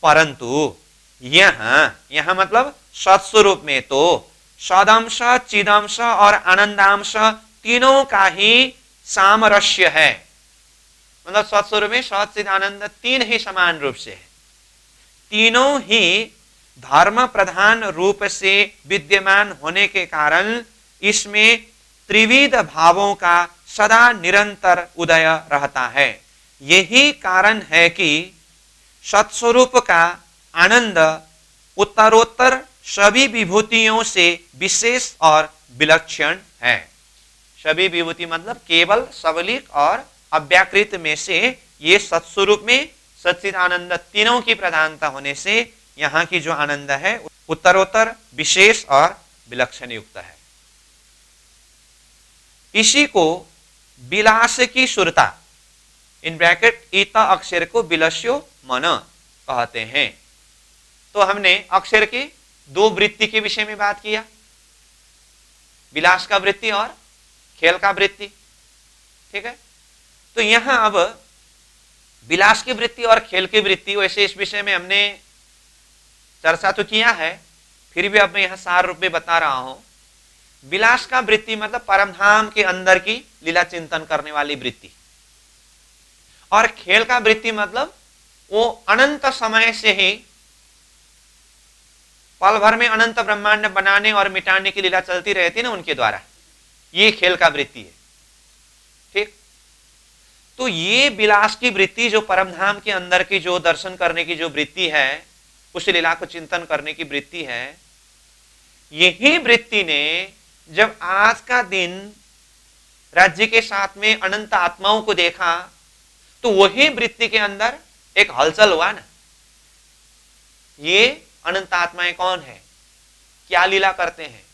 परंतु यहां मतलब सत्स्वरूप में तो सदंश, चिदंश और आनंदांश तीनों का ही सामरस्य है। मतलब सत्स्वरूप में सत चिद आनंद तीन ही समान रूप से है। तीनों ही धर्म प्रधान रूप से विद्यमान होने के कारण इसमें त्रिविध भावों का सदा निरंतर उदय रहता है। यही कारण है कि सत्स्वरूप का आनंद उत्तरोत्तर सभी विभूतियों से विशेष और विलक्षण है। सभी विभूति मतलब केवल, सबलिक और अव्याकृत में से ये सत्स्वरूप में सच्चिद आनंद तीनों की प्रधानता होने से यहाँ की जो आनंद है उत्तरोत्तर विशेष और विलक्षण युक्त है। इसी को विलास की सुरता इन ब्रैकेट ईता अक्षर को विलस्यो मन कहते हैं। तो हमने अक्षर की 2 वृत्ति के विषय में बात किया, विलास का वृत्ति और खेल का वृत्ति। ठीक है, तो यहां अब विलास की वृत्ति और खेल की वृत्ति, वैसे इस विषय में हमने चर्चा तो किया है, फिर भी अब मैं यहां सार रूप में बता रहा हूं। विलास का वृत्ति मतलब परमधाम के अंदर की लीला चिंतन करने वाली वृत्ति, और खेल का वृत्ति मतलब वो अनंत समय से ही पल भर में अनंत ब्रह्मांड बनाने और मिटाने की लीला चलती रहती ना उनके द्वारा, ये खेल का वृत्ति है। ठीक, तो ये विलास की वृत्ति जो परमधाम के अंदर की जो दर्शन करने की जो वृत्ति है, उस लीला को चिंतन करने की वृत्ति है, यही वृत्ति ने जब आज का दिन राज्य के साथ में अनंत आत्माओं को देखा तो वही वृत्ति के अंदर एक हलचल हुआ ना, ये अनंत आत्माएं कौन है, क्या लीला करते हैं,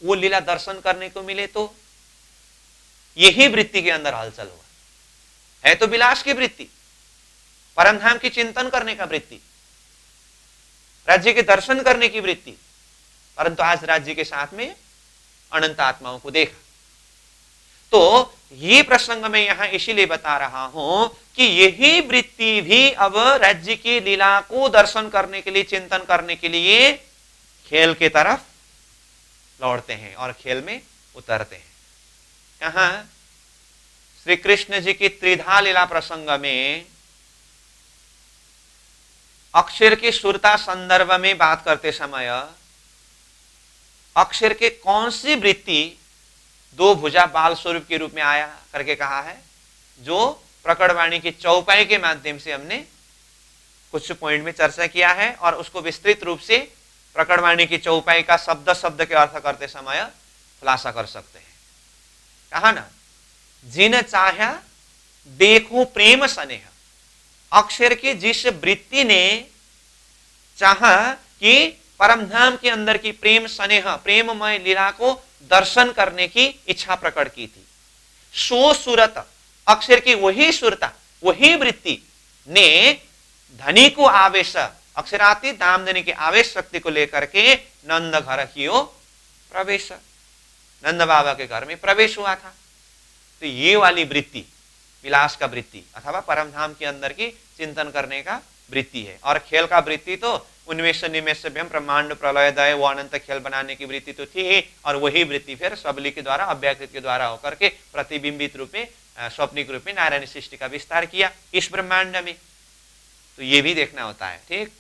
वो लीला दर्शन करने को मिले तो यही वृत्ति के अंदर हलचल हुआ है। तो विलास की वृत्ति, परमधाम की चिंतन करने का वृत्ति, राज्य के दर्शन करने की वृत्ति, परंतु आज राज्य के साथ में अनंत आत्माओं को देखा। तो ये प्रसंग मैं यहां इसीलिए बता रहा हूं कि यही वृत्ति भी अब राज्य की लीला को दर्शन करने के लिए, चिंतन करने के लिए खेल के तरफ लौटते हैं और खेल में उतरते हैं। कहां? श्री कृष्ण जी की त्रिधा लीला प्रसंग में अक्षर की सुरता संदर्भ में बात करते समय अक्षर के कौन सी वृत्ति दो भुजा बाल स्वरूप के रूप में आया करके कहा है, जो प्रकटवाणी की चौपाई के माध्यम से हमने कुछ पॉइंट में चर्चा किया है और उसको विस्तृत रूप से प्रकटवाणी की चौपाई का शब्द शब्द के अर्थ करते समय खुलासा कर सकते हैं। कहा ना, जिन चाहा देखो प्रेम स्नेह, अक्षर की जिस वृत्ति ने चाहा कि परमधाम के अंदर की प्रेम स्नेह, प्रेममय लीला को दर्शन करने की इच्छा प्रकट की थी, सो सूरत, अक्षर की वही सुरता, वही वृत्ति ने धनी को आवेश, अक्षरातीत धामधनी के आवेश शक्ति को लेकर के नंद घर कियो प्रवेश, नंद बाबा के घर में प्रवेश हुआ था। तो ये वाली वृत्ति विलास का वृत्ति अथवा परमधाम के अंदर की चिंतन करने का वृत्ति है। और खेल का वृत्ति तो उन्मेष निमेष ब्रह्मांड प्रलयदय वो अनंत खेल बनाने की वृत्ति तो थी ही, और वही वृत्ति फिर सबली के द्वारा, अव्याकृत के द्वारा होकर के प्रतिबिंबित रूप में, स्वप्निक रूप में नारायण सृष्टि का विस्तार किया इस ब्रह्मांड में। तो ये भी देखना होता है। ठीक,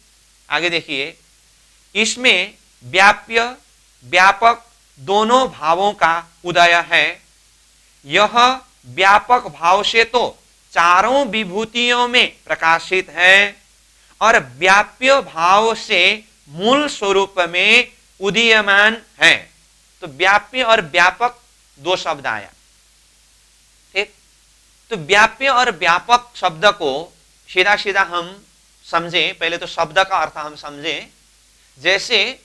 आगे देखिए, इसमें व्याप्य व्यापक दोनों भावों का उदय है। यह व्यापक भाव से तो चारों विभूतियों में प्रकाशित है और व्याप्य भाव से मूल स्वरूप में उदीयमान है। तो व्याप्य और व्यापक दो शब्द आया। ठीक, तो व्याप्य और व्यापक शब्द को सीधा सीधा हम समझें, पहले तो शब्द का अर्थ हम समझें। जैसे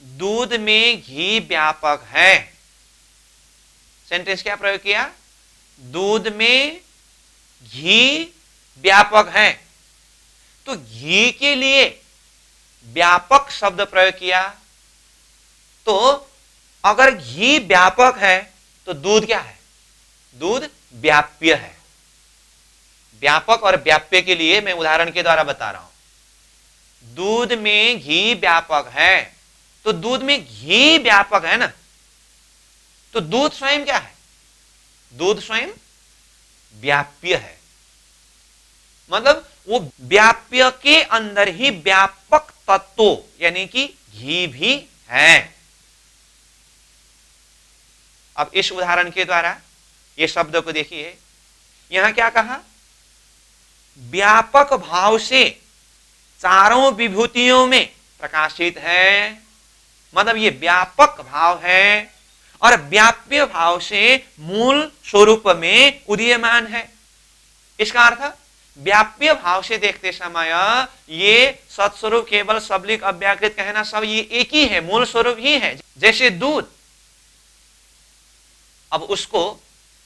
दूध में घी व्यापक है, सेंटेंस क्या प्रयोग किया, दूध में घी व्यापक है, तो घी के लिए व्यापक शब्द प्रयोग किया। तो अगर घी व्यापक है तो दूध क्या है, दूध व्याप्य है। व्यापक और व्याप्य के लिए मैं उदाहरण के द्वारा बता रहा हूं। दूध में घी व्यापक है तो दूध में घी व्यापक है ना, तो दूध स्वयं क्या है, दूध स्वयं व्याप्य है। मतलब वो व्याप्य के अंदर ही व्यापक तत्व यानी कि घी भी है। अब इस उदाहरण के द्वारा ये शब्द को देखिए, यहां क्या कहा, व्यापक भाव से चारों विभूतियों में प्रकाशित है। मतलब ये व्यापक भाव है और व्याप्य भाव से मूल स्वरूप में उदीयमान है। इसका अर्थ व्याप्य भाव से देखते समय ये सत्स्वरूप केवल सबलिक अव्याकृत कहना सब ये एक ही है, मूल स्वरूप ही है। जैसे दूध, अब उसको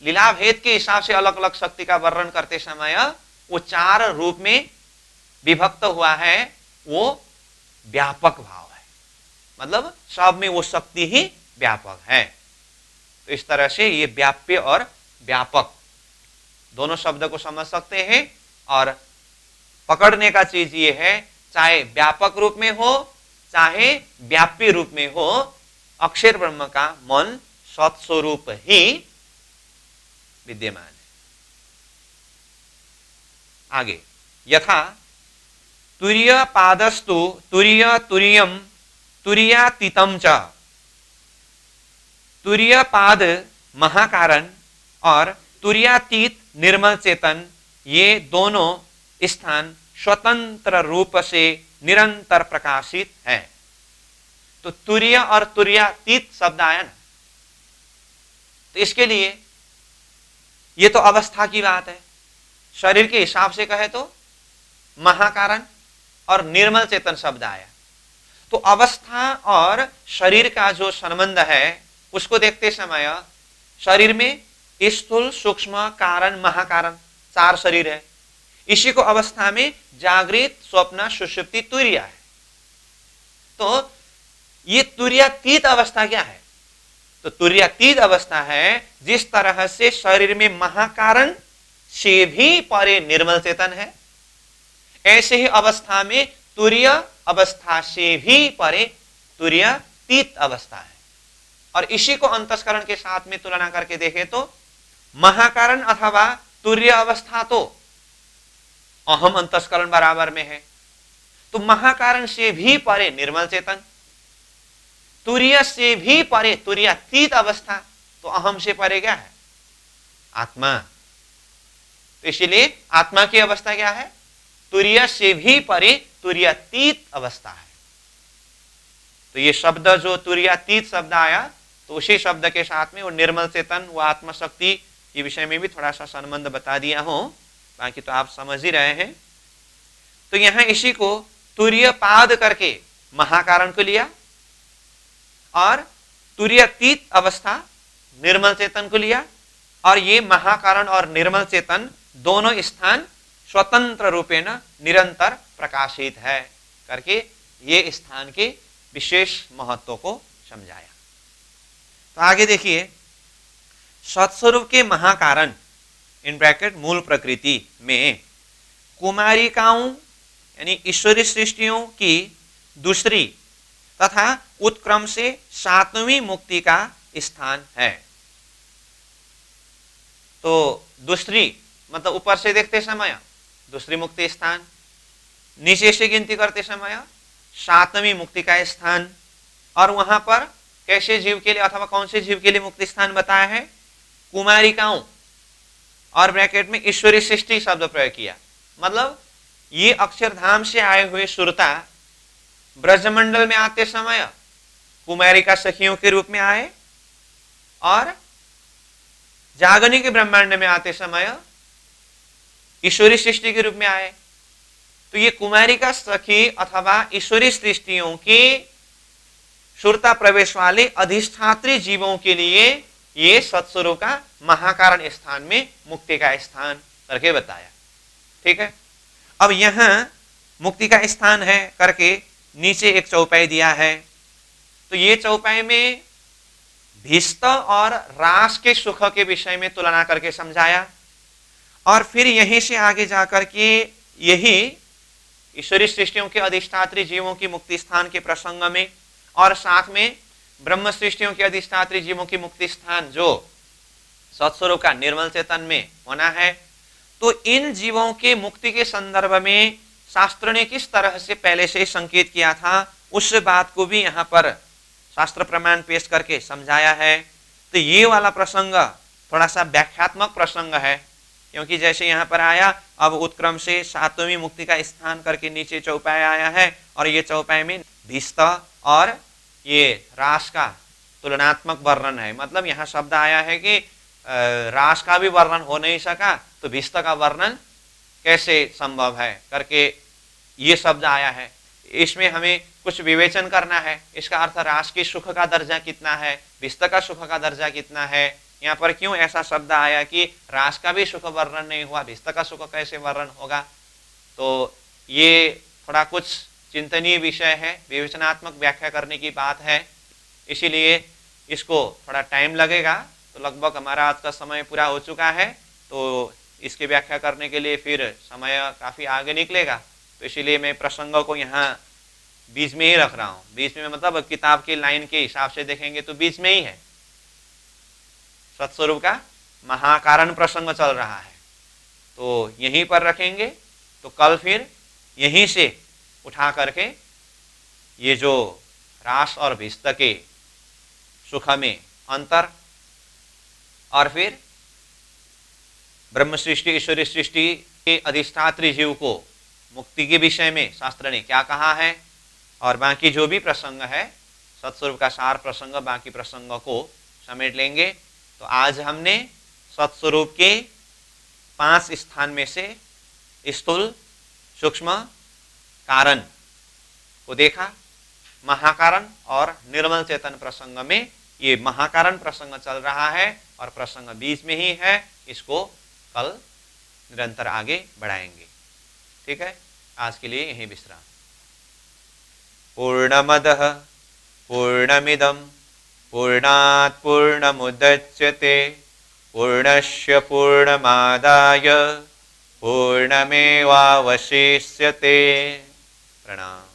लीला भेद के हिसाब से अलग अलग शक्ति का वर्णन करते समय वो चार रूप में विभक्त हुआ है, वो व्यापक भाव है। मतलब सब में वो शक्ति ही व्यापक है। तो इस तरह से ये व्याप्य और व्यापक दोनों शब्द को समझ सकते हैं। और पकड़ने का चीज ये है, चाहे व्यापक रूप में हो चाहे व्याप्य रूप में हो, अक्षर ब्रह्म का मन सत्स्वरूप ही विद्यमान है। आगे, यथा तुर्य पादस्तु तुर्य तुर्यम तुर्यातीतम च, तुर्य पाद महाकारण और तुर्यातीत निर्मल चेतन, ये दोनों स्थान स्वतंत्र रूप से निरंतर प्रकाशित हैं। तो तुर्य और तुर्यातीत शब्द आया ना, तो इसके लिए ये तो अवस्था की बात है। शरीर के हिसाब से कहे तो महाकारण और निर्मल चेतन शब्द आया। तो अवस्था और शरीर का जो संबंध है उसको देखते समय शरीर में स्थूल, सूक्ष्म, कारण, महाकारण 4 शरीर है। इसी को अवस्था में जागृत, स्वप्न, सुषुप्ति, तुर्य है। तो ये तुर्यातीत अवस्था क्या है? तो तुर्यातीत अवस्था है जिस तरह से शरीर में महाकारण से भी परे निर्मल चेतन है, ऐसे ही अवस्था में तुर्य अवस्था से भी परे तुर्यातीत अवस्था है। और इसी को अंतस्करण के साथ में तुलना करके देखें तो महाकारण अथवा तुर्य अवस्था तो अहम अंतस्करण बराबर में है, तो महाकारण से भी परे निर्मल चेतन, तुर्य से भी परे तुर्यातीत अवस्था, तो अहम से परे क्या है? आत्मा। तो इसीलिए आत्मा की अवस्था क्या है? तुर्य से भी परे तुर्यातीत अवस्था है। तो ये शब्द जो तुर्यातीत शब्द आया, तो उसी शब्द के साथ में वो निर्मल चेतन, वो आत्मशक्ति के विषय में भी थोड़ा सा संबंध बता दिया हो, बाकी तो आप समझ ही रहे हैं। तो यहां इसी को तुर्यपाद करके महाकारण को लिया और तुर्यातीत अवस्था निर्मल चेतन को लिया, और ये महाकारण और निर्मल चेतन दोनों स्थान स्वतंत्र रूपेण निरंतर प्रकाशित है करके ये स्थान के विशेष महत्व को समझाया। तो आगे देखिए, सत्स्वरूप के महाकारण इन ब्रैकेट मूल प्रकृति में कुमारिकाओं यानी ईश्वरी सृष्टियों की दूसरी तथा उत्क्रम से 7वीं मुक्ति का स्थान है। तो दूसरी मतलब ऊपर से देखते समय दूसरी मुक्ति स्थान, नीचे से गिनती करते समय 7वीं मुक्ति का स्थान, और वहां पर कैसे जीव के लिए अथवा कौन से जीव के लिए मुक्ति स्थान बताया है? कुमारिकाओं और ब्रैकेट में ईश्वरी सृष्टि शब्द प्रयोग किया। मतलब ये अक्षरधाम से आए हुए सुरता ब्रजमंडल में आते समय कुमारिका सखियों के रूप में आए, और जागनी के ब्रह्मांड में आते समय ईश्वरी सृष्टि के रूप में आए। तो ये कुमारिका सखी अथवा ईश्वरी सृष्टियों के सुरता प्रवेश वाले अधिष्ठात्री जीवों के लिए ये सत्स्वरूप का महाकारण स्थान में मुक्ति का स्थान करके बताया। ठीक है, अब यहां मुक्ति का स्थान है करके नीचे एक चौपाई दिया है। तो ये चौपाई में भिस्त और रास के सुख के विषय में तुलना करके समझाया, और फिर यहीं से आगे जाकर के यही ईश्वरी सृष्टियों के अधिष्ठात्री जीवों की मुक्ति स्थान के प्रसंग में, और साथ में ब्रह्म सृष्टियों के अधिष्ठात्री जीवों की मुक्ति स्थान जो सत्स्वरूप का निर्मल चेतन में होना है, तो इन जीवों के मुक्ति के संदर्भ में शास्त्र ने किस तरह से पहले से संकेत किया था, उस बात को भी यहाँ पर शास्त्र प्रमाण पेश करके समझाया है। तो ये वाला प्रसंग थोड़ा सा व्याख्यात्मक प्रसंग है, क्योंकि जैसे यहाँ पर आया अब उत्क्रम से 7वीं मुक्ति का स्थान करके नीचे चौपाई आया है, और ये चौपाई में भिस्त और ये रास का तुलनात्मक वर्णन है। मतलब यहाँ शब्द आया है कि रास का भी वर्णन हो नहीं सका तो भिस्त का वर्णन कैसे संभव है करके ये शब्द आया है। इसमें हमें कुछ विवेचन करना है। इसका अर्थ रास की सुख का दर्जा कितना है, भिस्त का सुख का दर्जा कितना है, यहाँ पर क्यों ऐसा शब्द आया कि रास का भी सुख वर्णन नहीं हुआ, भिस्त का सुख कैसे वर्णन होगा। तो ये थोड़ा कुछ चिंतनीय विषय है, विवेचनात्मक व्याख्या करने की बात है, इसीलिए इसको थोड़ा टाइम लगेगा। तो लगभग हमारा आज का समय पूरा हो चुका है, तो इसकी व्याख्या करने के लिए फिर समय काफ़ी आगे निकलेगा। तो इसीलिए मैं प्रसंगों को यहाँ बीच में ही रख रहा हूँ। बीच में मतलब किताब की लाइन के हिसाब से देखेंगे तो बीच में ही है, सत्स्वरूप का महाकारण प्रसंग चल रहा है, तो यहीं पर रखेंगे। तो कल फिर यहीं से उठा करके ये जो रास और भिस्त के सुख में अंतर, और फिर ब्रह्म सृष्टि ईश्वरी सृष्टि के अधिष्ठात्री जीव को मुक्ति के विषय में शास्त्र ने क्या कहा है, और बाकी जो भी प्रसंग है सत्स्वरूप का सार प्रसंग बाकी प्रसंग को समेट लेंगे। तो आज हमने सत्स्वरूप के 5 स्थान में से स्थूल सूक्ष्म कारण को देखा। महाकारण और निर्मल चेतन प्रसंग में ये महाकारण प्रसंग चल रहा है और प्रसंग बीच में ही है, इसको कल निरंतर आगे बढ़ाएंगे। ठीक है, आज के लिए यही विश्राम। पूर्णमदः पूर्णमिदं पूर्णात् पूर्णमुदच्यते पूर्णस्य पूर्णमादाय पूर्णमेवावशिष्यते। प्रणाम।